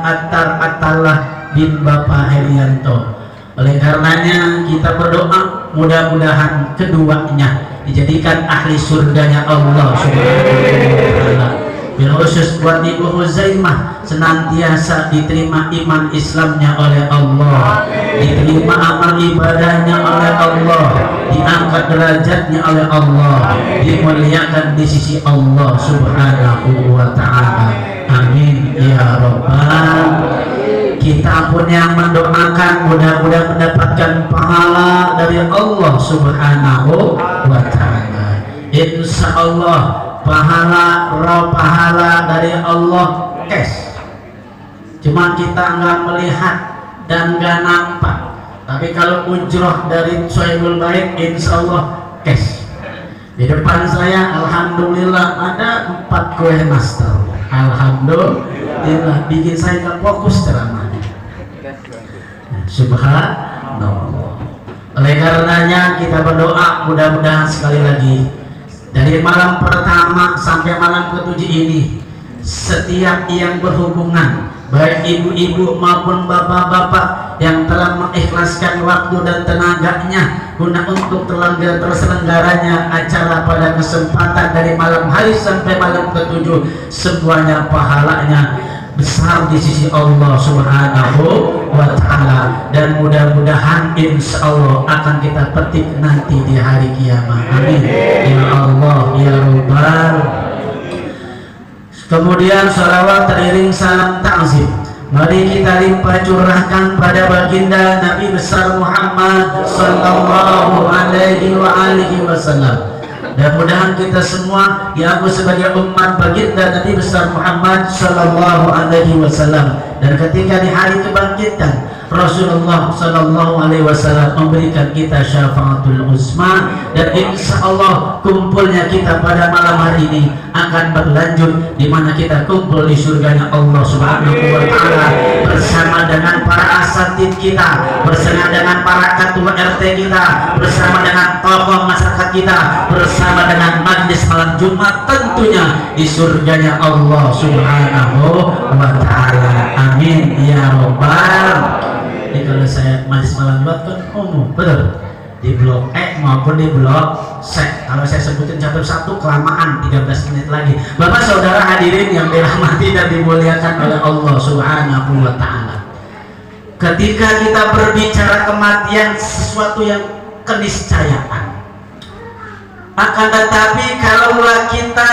Attallah bin Bapak Herianto. Oleh karenanya kita berdoa mudah-mudahan keduanya dijadikan ahli surganya Allah Subhanahu wa taala. Bil khusus buat Ibu Huzaimah senantiasa diterima iman Islamnya oleh Allah, diterima amal ibadahnya oleh Allah, diangkat derajatnya oleh Allah, dimuliakan di sisi Allah Subhanahu wa taala. Amin ya rabbal. Kita pun yang mendoakan mudah-mudahan mendapatkan pahala dari Allah Subhanahu wa taala. Insya Allah pahala dari Allah cash. Cuma kita nggak melihat dan nggak nampak. Tapi kalau ujroh dari Sohibul Bait insya Allah cash. Di depan saya alhamdulillah ada 4 kue nastar. Alhamdulillah bikin saya nggak fokus ceramahnya. Subhanallah. Oleh karenanya kita berdoa mudah-mudahan sekali lagi dari malam pertama sampai malam ke-7 ini, setiap yang berhubungan, baik ibu-ibu maupun bapak-bapak yang telah mengikhlaskan waktu dan tenaganya guna untuk terselenggaranya acara pada kesempatan dari malam hari sampai malam ke-7, semuanya pahalanya besar di sisi Allah Subhanahu wa taala, dan mudah-mudahan insya Allah akan kita petik nanti di hari kiamat. Amin ya Allah ya Rabbal. Kemudian salawat teriring salam ta'zim mari kita limpah curahkan pada baginda Nabi besar Muhammad sallallahu alaihi wa alihi wasallam. Dan mudahan kita semua diaku sebagai umat baginda Nabi besar Muhammad sallallahu alaihi wasallam. Dan ketika di hari kebangkitan Rasulullah sallallahu alaihi wasallam memberikan kita syafaatul uzma, dan insya Allah kumpulnya kita pada malam hari ini akan berlanjut di mana kita kumpul di surganya Allah Subhanahu wa taala bersama dengan para asatid kita, bersama dengan para ketua RT kita, bersama dengan tokoh masyarakat kita, bersama dengan majlis malam Jumat tentunya di surganya Allah Subhanahu wa taala. Amin ya rabbal. Jadi kalau saya majlis malam Jumat kan umum, betul, di blok E maupun di blok C. Kalau saya sebutin satu kelamaan 13 menit lagi. Bapak saudara hadirin yang dirahmati dan dimuliakan oleh Allah Subhanahu wa taala. Ketika kita berbicara kematian, sesuatu yang keniscayaan. Akan tetapi kalaulah kita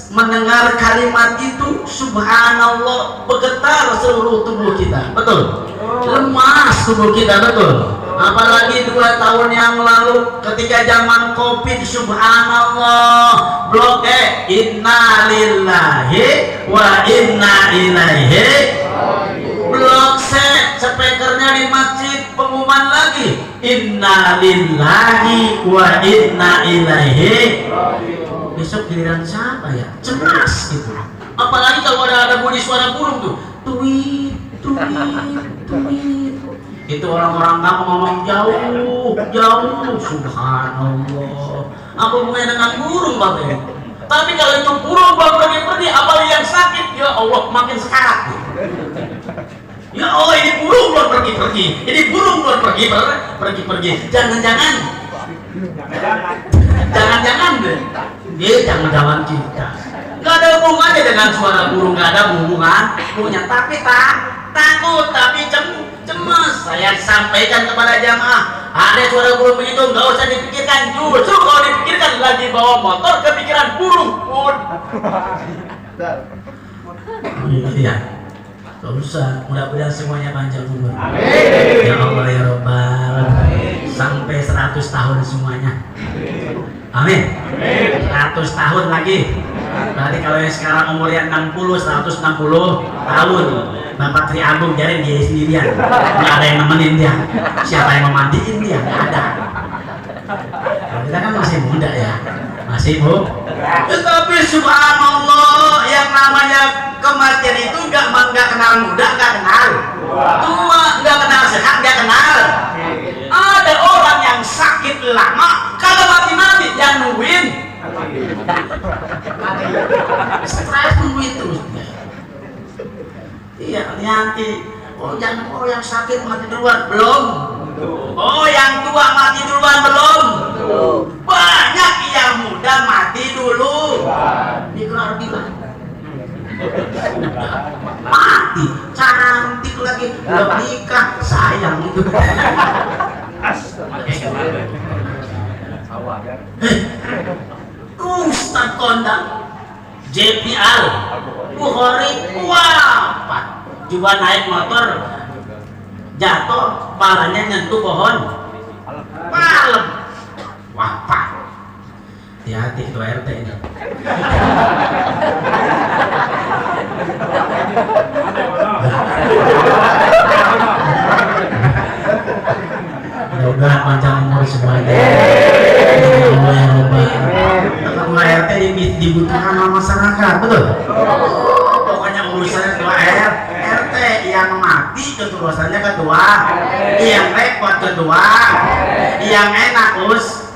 mendengar kalimat itu, subhanallah, bergetar seluruh tubuh kita, betul, lemas tubuh kita, betul. Apalagi 2 tahun yang lalu ketika zaman Covid, subhanallah, blok inna lillahi wa inna ilaihi, blok speakernya di masjid pengumuman lagi, inna lillahi wa inna ilaihi. Besok giliran siapa ya? Cemas gitu. Apalagi kalau ada bunyi suara burung tuh, tuit, tuit, tuit. Itu orang-orang kamu ngomong jauh, jauh, subhanallah. Apa hubungannya dengan burung Bapak? Tapi kalau itu burung baru pergi-pergi, apalagi yang sakit, ya Allah makin sekarat. Ya Allah, ini burung belum pergi-pergi, ini burung belum pergi-pergi. Jangan-jangan deh. Dia jangan-jangan kita. Gak ada hubungannya dengan suara burung, gak ada hubungannya. Tapi takut, tapi cemas. Saya sampaikan kepada jamaah, ada suara burung begitu nggak usah dipikirkan. Justru kalau dipikirkan lagi bawa motor, kepikiran burung pun. Iya. Gak usah, mudah-mudahan semuanya panjang umur. Ya Allah ya Rabbal, sampai 100 tahun semuanya. Amin. 100 tahun lagi. Berarti kalau yang sekarang umurnya 60, 160 tahun. Bapak Tri Agung jadi dia sendirian, nggak ada yang nemenin dia. Siapa yang memandiin dia? Nggak ada. Kalau kita kan masih muda ya, masih Bu. Tetapi subhanallah, yang namanya kematian itu nggak kenal muda, nggak kenal tua, nggak kenal sehat, nggak kenal. Ada orang yang sakit lama, kalau mati yang nungguin, stres nungguin terus. Iya, nanti yang sakit mati duluan belum? Oh, yang tua mati duluan belum? Banyak yang muda mati dulu. Ini keluar bilang mati, cantik lagi, belum nikah, sayang itu. Ustaz kondang JPL Bukhari wafat, juga naik motor jatuh, palanya nyentuh pohon palem, wafat. Hati-hati itu RT ini. Mudah-mudahan panjang umur semuanya. Karena RT dibutuhkan sama masyarakat, betul? Pokoknya urusannya ketua RT, yang mati keturusannya ketua, yang repot ketua, yang enak us.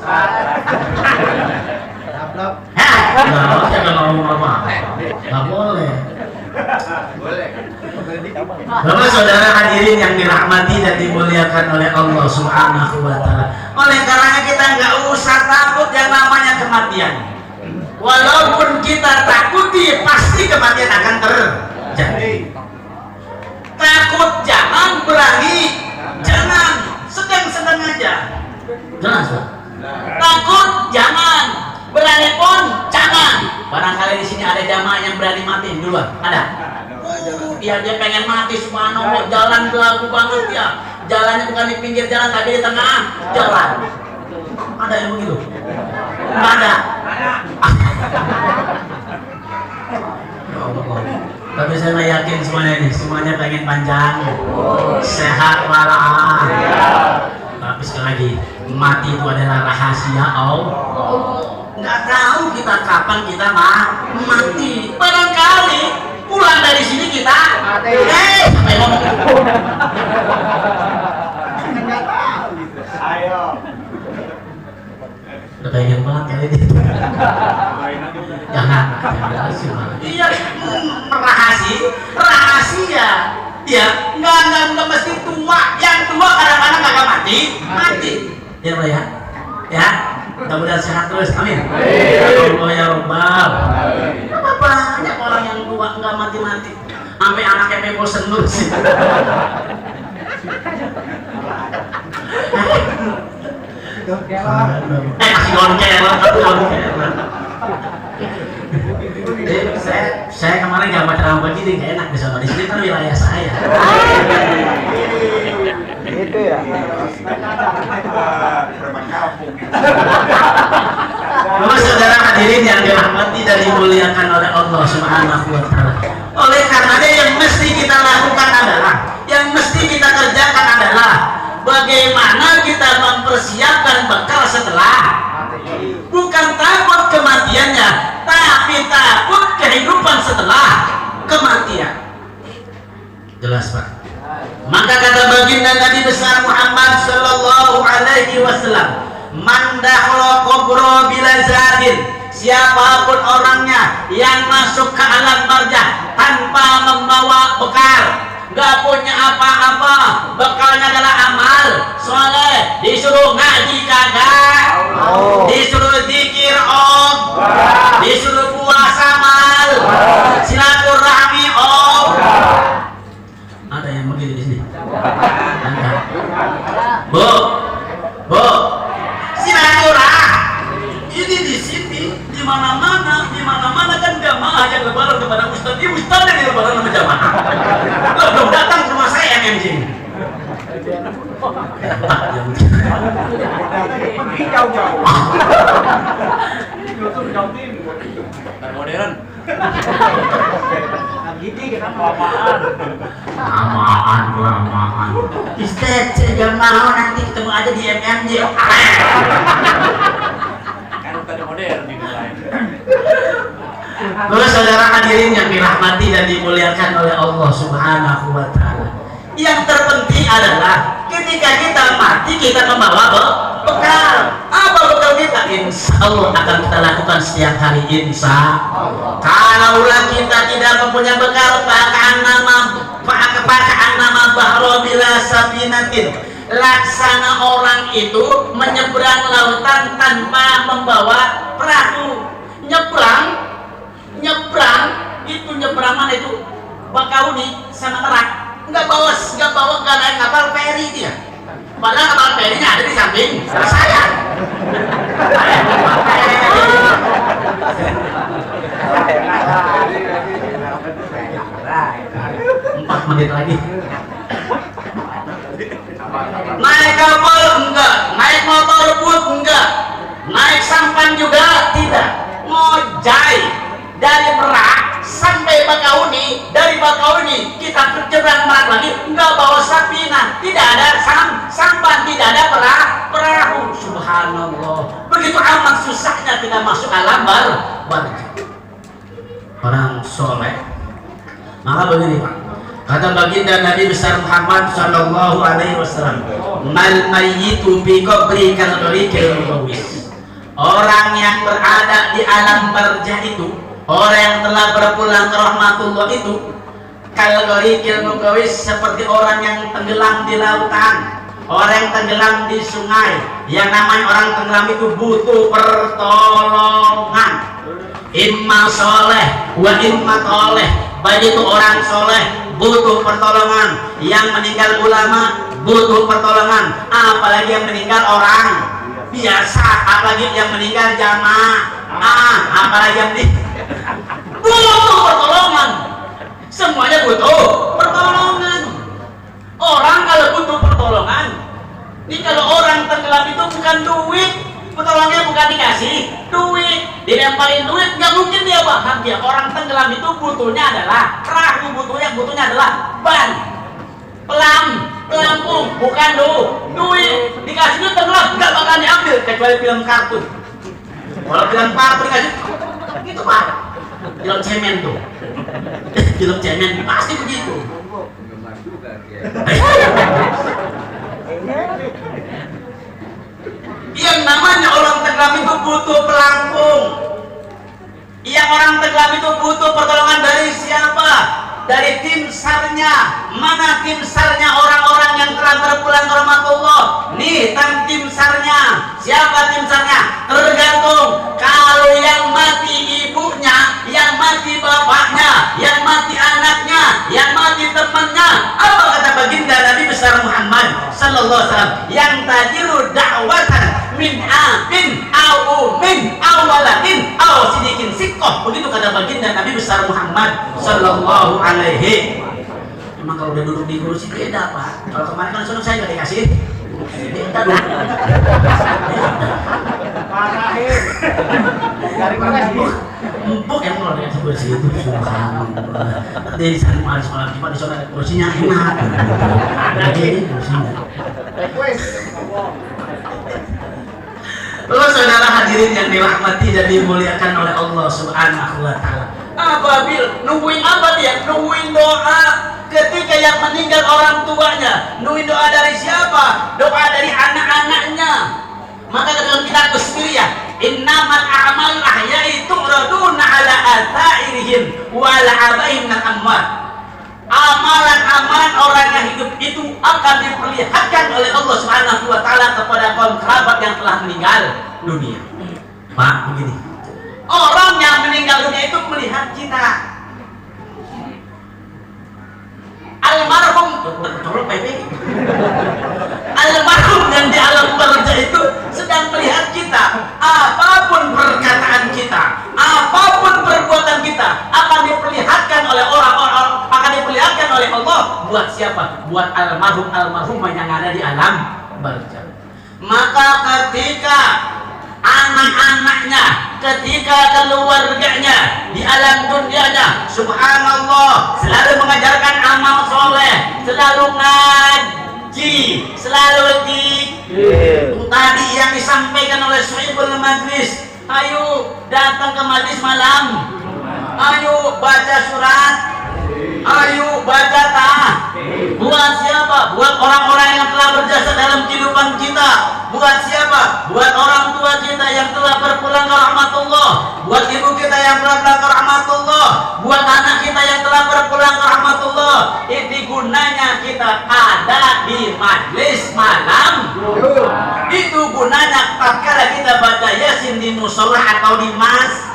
Jangan ngomong apa-apa, nggak boleh. Bapak saudara hadirin yang dirahmati dan dimuliakan oleh Allah Subhanahu wa Ta'ala. Oleh karenanya kita nggak usah takut yang namanya kematian. Walaupun kita takuti, pasti kematian akan terjadi. Takut jangan, berani jangan, sedang-sedang aja. Jangan. Takut jangan, berani pun jangan. Barangkali di sini ada jamaah yang berani mati duluan. Ada? Dia pengen mati, subhanallah, jalan belagu banget ya. Jalannya bukan di pinggir jalan tapi di tengah jalan. Ada yang begitu? Nggak ada. Tapi saya nggak yakin semuanya pengen panjang, sehat walafiat. Tapi sekali lagi, mati itu adalah rahasia Allah. Nggak tahu kita kapan kita mati. Barangkali pulang dari sini kita sampai ngomong. Ayo. Udah pengen banget kali ini. Jangan. Iya, rahasia. Ya, nggak mesti tua. Yang tua kadang-kadang nggak mati. Ya Pak ya. Ya, mudah-mudahan sehat terus. Amin. Allah ya Rabbal. Banyak orang yang tua nggak mati. Sampai anaknya bosen terus. Masih donkelan. Saya kemarin nggak baca ceramah begini, nggak enak di sana. Di sini kan wilayah saya. Itu ya. Bapak saudara hadirin yang dirahmati dan dimuliakan oleh Allah Subhanahu wa taala. Oleh karenanya yang mesti kita lakukan adalah, yang mesti kita kerjakan adalah bagaimana kita mempersiapkan bekal setelah. Bukan takut kematiannya, tapi takut kehidupan setelah kematian. Jelas Pak? Maka kata baginda Nabi besar Muhammad sallallahu alaihi wasallam, "Man dakhala qabra bila zadin," siapapun orangnya yang masuk ke alam barzah tanpa membawa bekal, gak punya apa-apa, bekalnya adalah amal soleh, disuruh ngaji kagak, disuruh zikir om, disuruh puasa mal, silaturahmi om. Ada yang begitu di sini? Bu, silaturahmi ini di sini, di mana-mana kan jamaah yang lebaran kepada ustaz, ini ustaz yang lebaran sama jamaah. Belum datang ke rumah saya yang MC. Modern. Kelamaan. Ustaz, saya gak mau nanti ketemu aja di MMJ. Kan tadi modern di lain. Lalu saudara hadirin yang dirahmati dan dimuliakan oleh Allah Subhanahu wa taala. Yang terpenting adalah ketika kita mati kita membawa bekal. Apa bekal kita? Insya Allah akan kita lakukan setiap hari, insya Allah. Kalaulah kita tidak mempunyai bekal, pakaan nama bahro bila sabinatin, laksana orang itu menyeberang lautan tanpa membawa perahu. Nyebrang itu nyebrang mana itu? Bakauni sama Merak. Nggak naik kapal feri dia. Padahal kapal ferinya ada di samping saya. 4 menit lagi. Naik kapal enggak, naik motor pun enggak, naik sampan juga tidak. Ngojai dari Merak sampai Bakauni, dari Bakauni kita bercebrang Merak lagi, enggak bawa sapina, tidak ada sampan, tidak ada perahu. Subhanallah, begitu amat susahnya kita masuk alam barzah. Orang soleh. Maka begini Pak, kata baginda Nabi besar Muhammad sallallahu alaihi wasallam, "Mal mayyitu bi qabri kal gharikil mugawis." Orang yang berada di alam barzah itu, orang yang telah berpulang ke rahmatullah itu, kal gharikil mugawis, seperti orang yang tenggelam di lautan, orang yang tenggelam di sungai. Yang namanya orang tenggelam itu butuh pertolongan, imma soleh wa imma toleh. Baik itu orang soleh butuh pertolongan, yang meninggal ulama butuh pertolongan, apalagi yang meninggal orang biasa, apalagi yang meninggal jamaah, apalagi yang butuh pertolongan. Semuanya butuh pertolongan. Orang kalau butuh pertolongan, ini kalau orang tenggelam itu bukan duit, pertolongannya bukan dikasih duit, dilemparin duit, nggak mungkin dia bahagia. Orang tenggelam itu butuhnya adalah perahu, butuhnya adalah ban, pelampung, bukan duit. Dikasih duit tenggelam nggak bakal diambil kecuali film kartun. Kalau film kartun dikasih itu Pak, film cemen tuh, film cemen pasti begitu. Yang namanya orang tenggelam itu butuh pelampung. Yang orang tenggelam itu butuh pertolongan dari siapa? Dari tim SAR-nya. Mana tim SAR-nya orang-orang yang telah berpulang ke rahmatullah? Nih tim SAR-nya. Siapa tim SAR-nya? Tergantung. Kalau yang mati ibunya, yang mati bapaknya, yang mati anaknya, yang mati temannya, apa kata baginda Nabi besar Muhammad sallallahu alaihi wasallam? Yang tajiru da'watan kata baginda Nabi besar Muhammad sallallahu alaihi. Memang kalau udah duduk di kursi beda Pak. Kalau kemarin kan sudah saya nggak dikasih. Beda dong. Parahin. Dari mana sih? Empuk yang kalau dikasih kursi itu subhanallah. Dari sana mau ada sholat Jumat di sana ada kursinya enak. Ada ini kursinya. Terus saudara hadirin yang dirahmati dan dimuliakan oleh Allah Subhanahu wa taala. Apabila nungguin apa dia? Nungguin doa ketika yang meninggal orang tuanya. Nungguin doa dari siapa? Doa dari anak-anaknya. Maka dalam kitab Usmiyah, innamal a'malu ahya'i tu'raduna ala athairihim wa ala abaihim al-amwat. Amalan-amalan orang yang hidup itu akan diperlihatkan oleh Allah Subhanahu wa taala kepada kaum kerabat yang telah meninggal dunia. Pak, begini. Orang yang meninggal dunia itu melihat kita. Almarhum, tolong PP. Almarhum yang di alam barza itu sedang melihat kita. Apapun perkataan kita, apapun perbuatan kita akan diperlihatkan oleh orang-orang, akan diperlihatkan oleh Allah. Buat siapa? Buat almarhum yang ada di alam barza. Maka ketika anak-anaknya, ketika keluarganya di alam dunianya, subhanallah, selalu mengajarkan amal soleh, selalu ngaji, selalu tadi yang disampaikan oleh Sahibul Majlis, ayo datang ke majlis malam, ayo baca surat, ayo baca buat siapa? Buat orang-orang yang telah berjasa dalam kehidupan kita. Buat siapa? Buat orang tua kita yang telah berpulang ke rahmatullah. Buat ibu kita yang telah berpulang ke rahmatullah. Buat anak kita yang telah berpulang ke rahmatullah. Itu gunanya kita ada di majlis malam. Itu gunanya tatkala kita baca Yasin di musola atau di masjid.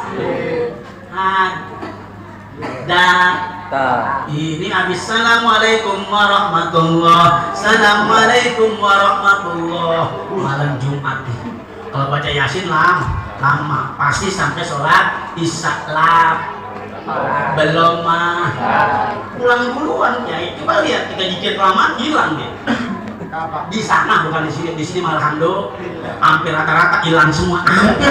Ini habis assalamualaikum warahmatullah, assalamualaikum warahmatullah. Malam Jumat kalau baca Yasin lama pasti sampai sholat isya belum pulang duluan ya. Coba lihat kita jikir kelamaan hilang dia. Di sana bukan di sini malah hampir rata-rata hilang semua, hampir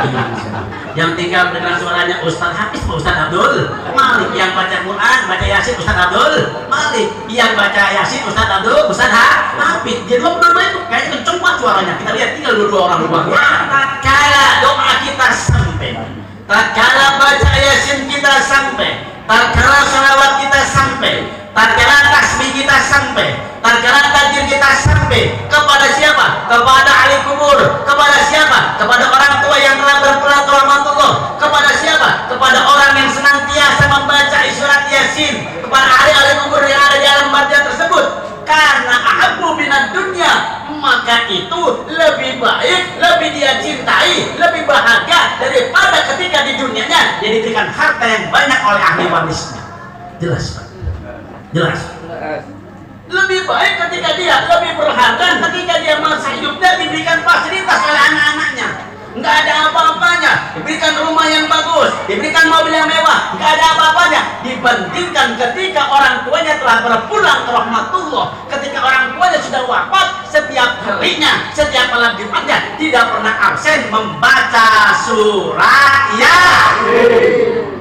hilang semua. Yang tinggal dengan suaranya Ustaz Hafiz, Ustaz Abdul Malik. Yang baca Quran, baca Yasin Ustaz Abdul Malik. Yang baca Yasin Ustaz Abdul, Ustaz Hafiz. Jadi dua-dua itu kayaknya kenceng banget suaranya. Kita lihat tinggal dua orang doang. Tatkala doa kita sampai, tatkala baca Yasin kita sampai, tatkala salawat kita sampai, tatkala tasbih kita sampai, tatkala takbir kita sampai, kepada siapa? Kepada ahli kubur. Kepada siapa? Kepada orang tua yang telah berpulang ke rahmatullah. Kepada siapa? Kepada orang yang senantiasa membaca surat Yasin. Kepada ahli kubur yang ada di alam barzah tersebut. Karena ahabbu minad dunya, maka itu lebih baik, lebih dia cintai, lebih bahagia daripada ketika di dunianya dia diberikan harta yang banyak oleh ahli warisnya. Jelas Pak? Jelas. Lebih baik ketika dia lebih berharga, ketika dia masa hidupnya diberikan fasilitas oleh anak-anaknya, nggak ada apa-apanya, diberikan rumah yang bagus, diberikan mobil yang mewah, nggak ada apa-apanya, dibandingkan ketika orang tuanya telah berpulang ke rahmatullah, ketika orang tuanya sudah wafat, setiap harinya, setiap malam Jumatnya tidak pernah absen membaca surat Yasin.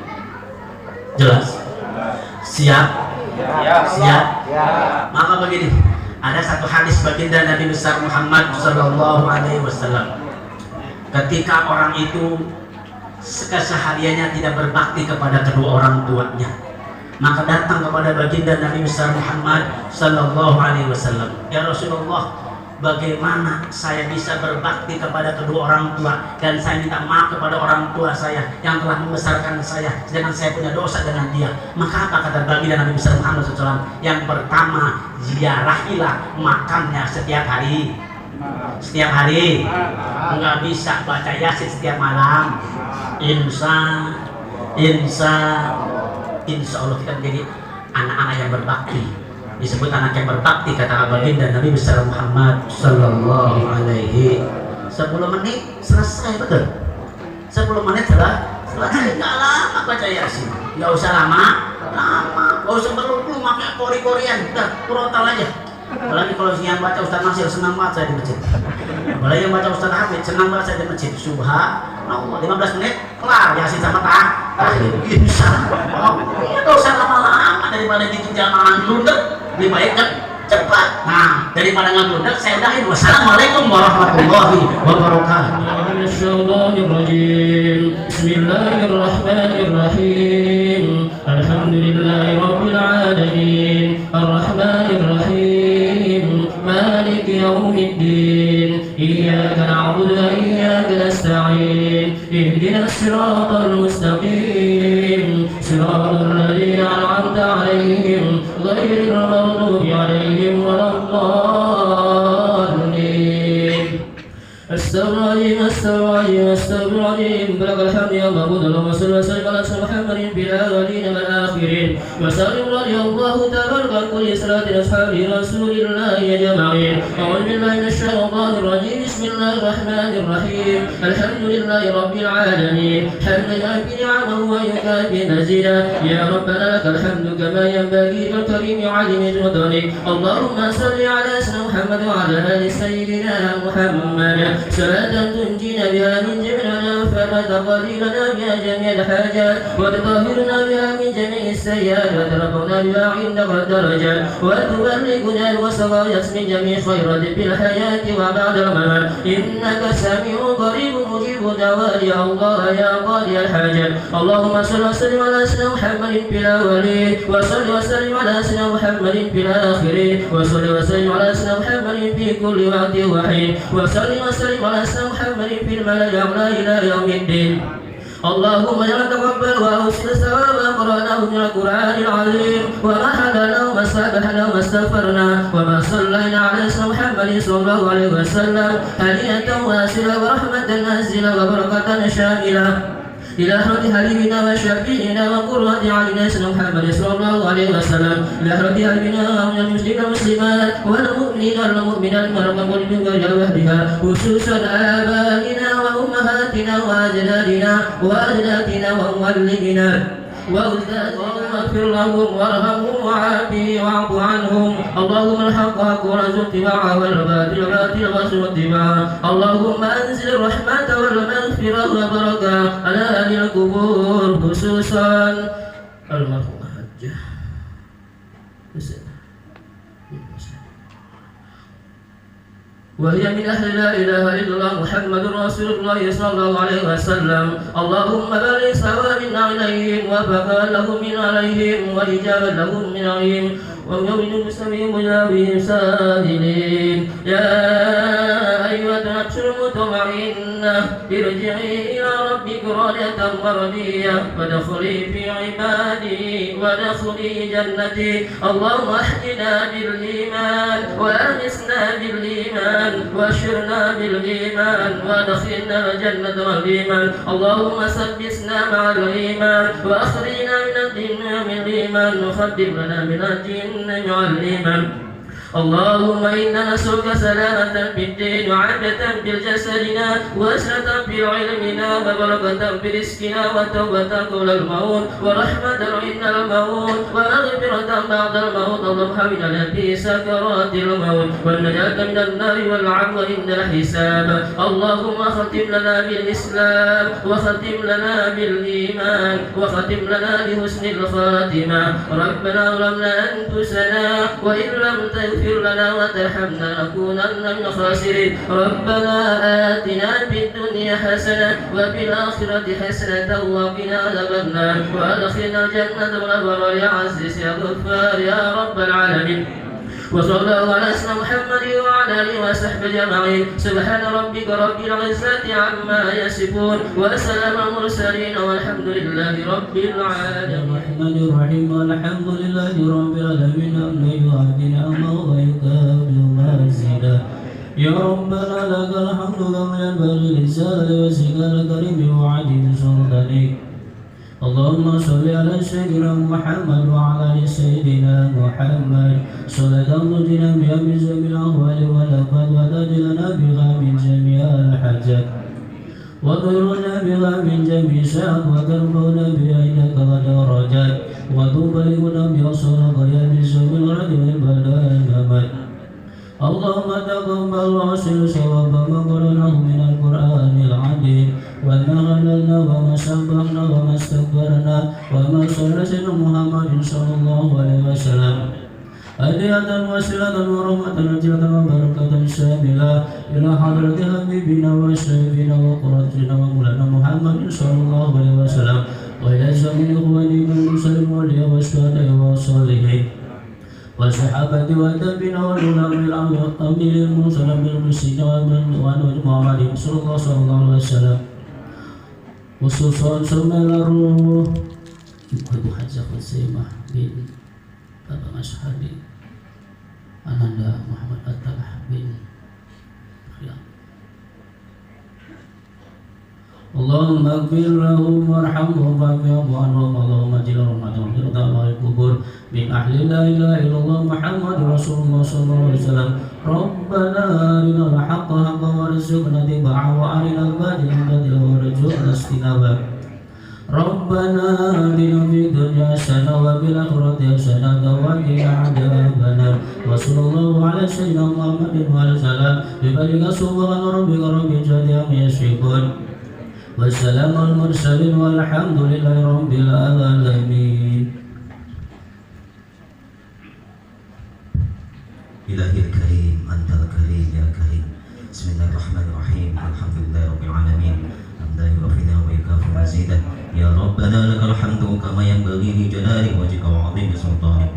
Jelas? Siap? Siap. Maka begini, ada satu hadis baginda Nabi besar Muhammad sallallahu alaihi wasallam. Ketika orang itu kesehariannya tidak berbakti kepada kedua orang tuanya, maka datang kepada baginda Nabi besar Muhammad sallallahu alaihi wasallam. Ya Rasulullah, bagaimana saya bisa berbakti kepada kedua orang tua dan saya minta maaf kepada orang tua saya yang telah membesarkan saya sedangkan saya punya dosa dengan dia. Maka apa kata baginda Nabi besar Muhammad SAW? Yang pertama, ziarahilah makamnya setiap hari. Setiap hari. Enggak bisa baca Yasin setiap malam. Insya Allah kita menjadi anak-anak yang berbakti. Disebut anak yang berbakti kata baginda Nabi besar Muhammad sallallahu alaihi. 10 menit selesai, betul? 10 menit selesai. Saya nggak lama baca Yasin. Nggak usah lama. Nggak usah perlu pakai kori-korian. Udah, kurotal aja. Apalagi kalau yang baca Ustaz Nasir senang banget saya di masjid. Apalagi yang baca Ustaz Hamid senang banget saya di masjid. Subhanallah, 15 menit kelar Yasin sama tahlil. Bisa. Nggak usah lama-lama daripada gitu jangan blunder. Lebih baik kan cepat. Nah, daripada nggak blunder saya udahin. Wassalamualaikum warahmatullahi wabarakatuh. Bismillahirrahmanirrahim. Alhamdulillahirabbil alamin. Arrahmanirrahim. Maliki yaumiddin. Iyyaka na'budu wa iyyaka nasta'in. Ihdinas siratal mustaqim. Siratal ladzina an'amta 'alaihim ghairil maghdubi 'alaihim waladdallin. Astaghfirullahaladzim. Balagal hamdi ya Mahmud. Allahumma salli wa sallim ala Muhammadin fil awwalin wal akhirin. Wa sallim radiyallahu tabaraka kulli salatin ashabi Rasulillah ya jama'in. A'udzu billahi minasyaitonir rajim. Bismillahirrahmanirrahim. Alhamdulillahi rabbil alamin. Hamdan yafi ni'amahu wa yukafi mazida. Ya Rabbana lakal hamdu kama yanbaghi lil karimi 'azimi sultanik. Allahumma salli ala sayyidina Muhammad wa ala ali sayyidina Muhammad. صلاة تنجينا بها من جميع الآفات وتقضي لنا بها جميع الحاجات وتطهرنا بها من جميع السيئات وترفعنا بها عندك الدرجات وتبلغنا الوصايا من جميع خيرات في الحياة وبعد الممات إنك سميع قريب مجيب دعوات يا الله يا قاضي الحاجات. اللهم صل وسلم على سيدنا محمد في الأولين وصل وسلم على سيدنا محمد في الآخرين وصل وسلم على سيدنا محمد في كل وقت وحين وصل وسلم على سيدنا محمد في الملأ الأعلى إلى يوم الدين. اللهم يا تقبل وأوصل ثواب ما قرأناه من القرآن العظيم وما حللنا وما سبحنا وما استغفرنا وما صلينا على سيدنا محمد صلى الله عليه وسلم هدية واسلة ورحمة نازلة وبركة شاملة إلى حضرة حبيبنا وشفيعنا وقرة أعيننا سيدنا محمد صلى الله عليه وسلم إلى حضرة حبيبنا ومن المسلمين والمسلمات والمؤمنين والمؤمنات والمؤمنين من غير وحدها خصوصا آبائنا وأمهاتنا وأجدادنا ومعلمنا وأستاذنا واغفر لهم وارحمهم وعافهم واعف عنهم. اللهم الحق حق وارزق اتباعه والباطل باطل وارزق اتباعه. اللهم أنزل الرحمة والمغفرة والبركة على أهل القبور خصوصا المرحوم حجة. وهي من أهل لا إله إلا الله محمد رسول الله صلى الله عليه وسلم. اللهم بلغ ثوابنا إليهم وبقى لهم من عليهم وإجابة لهم من عليهم ويوم المسلمين وجابهم سائلين. يا أيها النفس المطمئنة ارجعي إلى ربك راضية مرضية فادخلي في عبادي وادخلي جنتي. اللهم احينا بالإيمان وأنسنا بالإيمان واشرنا بالإيمان وادخلنا الجنة والإيمان. اللهم ثبتنا مع الإيمان وأخرجنا من الدنيا من الإيمان وخدم لنا من الدين مع الإيمان. اللهم إنا نسألك سلامة في الدين وعافية في جسدنا وسعة في علمنا وبركة في رزقنا وتوبة قبل الموت ورحمة عند الموت ومغفرة بعد الموت. اللهم حمدنا في سكرات الموت والنجاة من النار والعفو عند الحساب. اللهم ختم لنا بالإسلام وختم لنا بالإيمان وختم لنا بحسن الخاتمة. ربنا ظلمنا أنفسنا وإن لم تغفر لنا وترحمنا لنكونن من الخاسرين. ربنا آتنا في الدنيا حسنة وفي الآخرة حسنة وقنا عذاب النار وأدخلنا الجنة والأبرار يا عزيز يا غفار يا رب العالمين. وصلى الله على سيدنا محمد وعلى آله وصحبه أجمعين. سبحان ربك رب العزة عما يصفون وسلام المرسلين والحمد لله رب العالمين. الرحمن الرحيم والحمد لله رب العالمين. أمن يعافي نعمه ويكافئ مزيدا. يا ربنا لك الحمد كما ينبغي لجلال وجهك الكريم وعظيم سلطانك. اللهم صل على سيدنا محمد وعلى ال سيدنا محمد صلاة تنجينا بها من جميع الأهوال والآفات وتنجينا بها من جميع الحاجات وترنا بها من جميع شأن وترفعنا بها إليك درجات وتبلغنا بأقصى غايات الشر والرد والبلاء الأمد. اللهم تقبل وأصل ثواب ما قرأناه من القرآن العظيم وما غللنا وما سبحنا وما استكبرنا وما صلى محمد صلى الله عليه وسلم هدية وسيلة ورحمة نجاة وبركة شاملة إلى حضرة حبيبنا وشفينا وقرتنا ومولانا محمد صلى الله عليه وسلم وإلى جميع إخواننا المسلمين والأولياء والشهداء والصالحين والصحابة والتابعين والعلماء الأمين المرسلين بالمسلمين والمعلمين صلى الله عليه وسلم khususan semenaruh Ibu Hajah Husaimah bin Bapak Mas Hadi Ananda Muhammad Attalah bin Allahumma ighfir lahum warhamhum wa'fu anhum Allahumma ajilhum rahmatan wa kubur min ahli la ilaha illallah Muhammadur Rasulullah sallallahu alaihi wasallam Rabbana arinal haqqa haqqan warzuqna ittiba'ahu wa arinal batila batilan warzuqna ijtinabah Rabbana atina fid dunya hasanah wa fil akhirati hasanah wa qina adzabannar wa sallallahu ala sayyidina Muhammadin wa alihi wasallam bi barika subhana rabbika rabbil izzati amma yasifun wassalamu al mursalin walhamdulillahi rabbil alamin. Ilahil karim antal karim ya karim. Bismillahirrahmanirrahim. Alhamdulillahi rabbil alamin. Hamdan yuwafina wa yukafi mazidah. Ya Rabbana lakal hamdu kama yanbaghi li jalali wajhika wa 'azimi sultanik.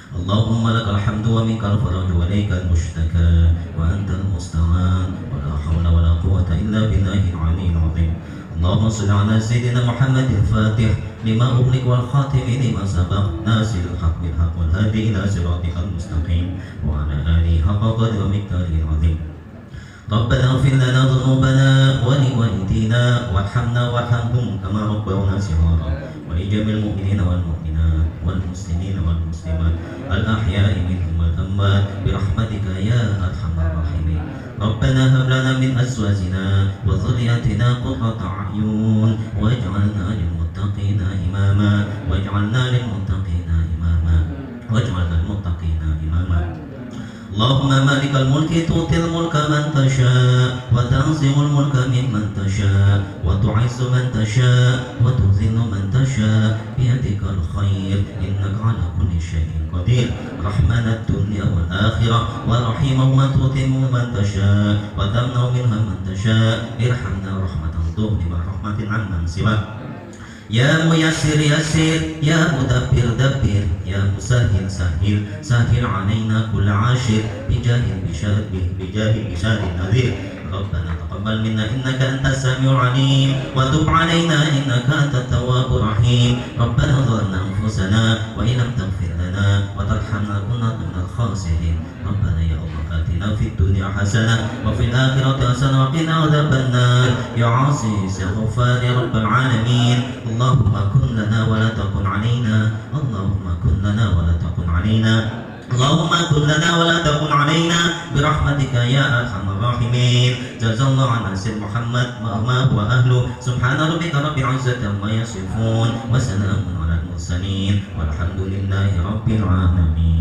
Allahumma lakal hamdu wa minkal faraju wa ilaikal mushtaka wa antal musta'an wa la hawla wa la quwwata illa billahil 'aliyyil 'azim. Allahumma shalli 'ala sayyidina Muhammadil Fatih lima ughliq wal khatim lima sabaq nasilul haqq bil haqq wal hadi ila siratikal mustaqim wa 'ala alihi haqqa qadri wa miqdaril 'azim. ربنا اغفر لنا ذنوبنا ولوالدينا وارحمنا وارحمهم كما ربونا صغارا ولجميع المؤمنين والمؤمنات والمسلمين والمسلمات الأحياء منهم والأموات برحمتك يا أرحم الراحمين. ربنا هب لنا من أزواجنا وذرياتنا قرة أعين واجعلنا للمتقين إماما واجعلنا للمتقين إماما واجعلنا للمتقين إماما. اللهم مالك الملك تؤتي الملك من تشاء وتنزع الملك ممن تشاء وتعز من تشاء وتذل من تشاء بيدك الخير إنك على كل شيء قدير. رحمن الدنيا والآخرة ورحيمهما تؤتي من تشاء وتمنع منها من تشاء ارحمنا رحمة تغني برحمة عمن سواك. يا ميسر يسر يا مدبر دبر يا مسهل سهل سهل علينا كل عاشر بجاه بشار النذير. ربنا تقبل منا إنك أنت السميع العليم وتب علينا إنك أنت التواب الرحيم. ربنا ظلمنا أنفسنا وإن لم تغفر لنا وترحمنا كنا من الخاسرين. ربنا يا الله آتنا في الدنيا حسنة وفي الآخرة حسنة وقنا عذاب النار يا عزيز يا غفار يا رب العالمين. اللهم كن لنا ولا تكن علينا اللهم كن لنا ولا تكن علينا اللهم كن لنا ولا تكن علينا برحمتك يا أرحم الراحمين. جزا الله عن سيد محمد ما هو أهله. سبحان ربك رب العزة عما يصفون وسلام على المرسلين والحمد لله رب العالمين.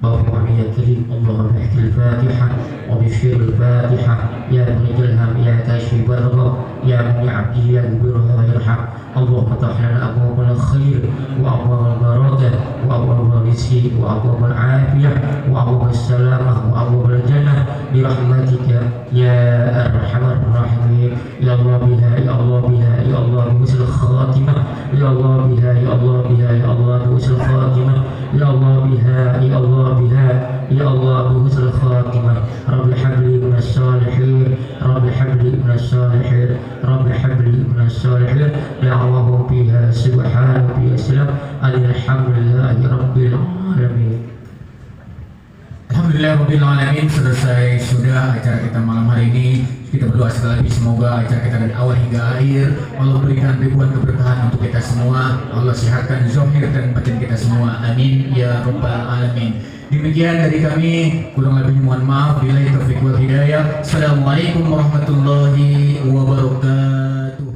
اللهم يا كريم اللهم احكي الفاتحة وبشير الفاتحة يا مخرج الهم يا كاشف الغم يا من عبده يا مبر ويرحم. اللهم افتح لنا أبواب الخير وأبواب البركة وأبواب الرزق وأبواب العافية وأبواب السلامة وأبواب الجنة برحمتك يا أرحم الراحمين. يا الله بها يا الله بها يا الله بحسن الخاتمة يا الله بها يا الله بها يا الله بحسن الخاتمة يا الله بها يا الله بها يا الله بحسن الخاتمة. رب هب لي من الصالحين رب هب لي من الصالحين رب هب لي من الصالحين. يا الله بها سبحانه بها سلام الحمد لله رب العالمين. Alhamdulillahirrabbilalamin. Selesai sudah acara kita malam hari ini. Kita berdoa sekali lagi semoga acara kita dari awal hingga akhir Allah berikan ribuan keberkahan untuk kita semua. Allah sehatkan zahir dan batin kita semua. Amin ya rabbal alamin. Demikian dari kami, kurang lebihnya mohon maaf. Billahi taufiq wal hidayah. Assalamualaikum warahmatullahi wabarakatuh.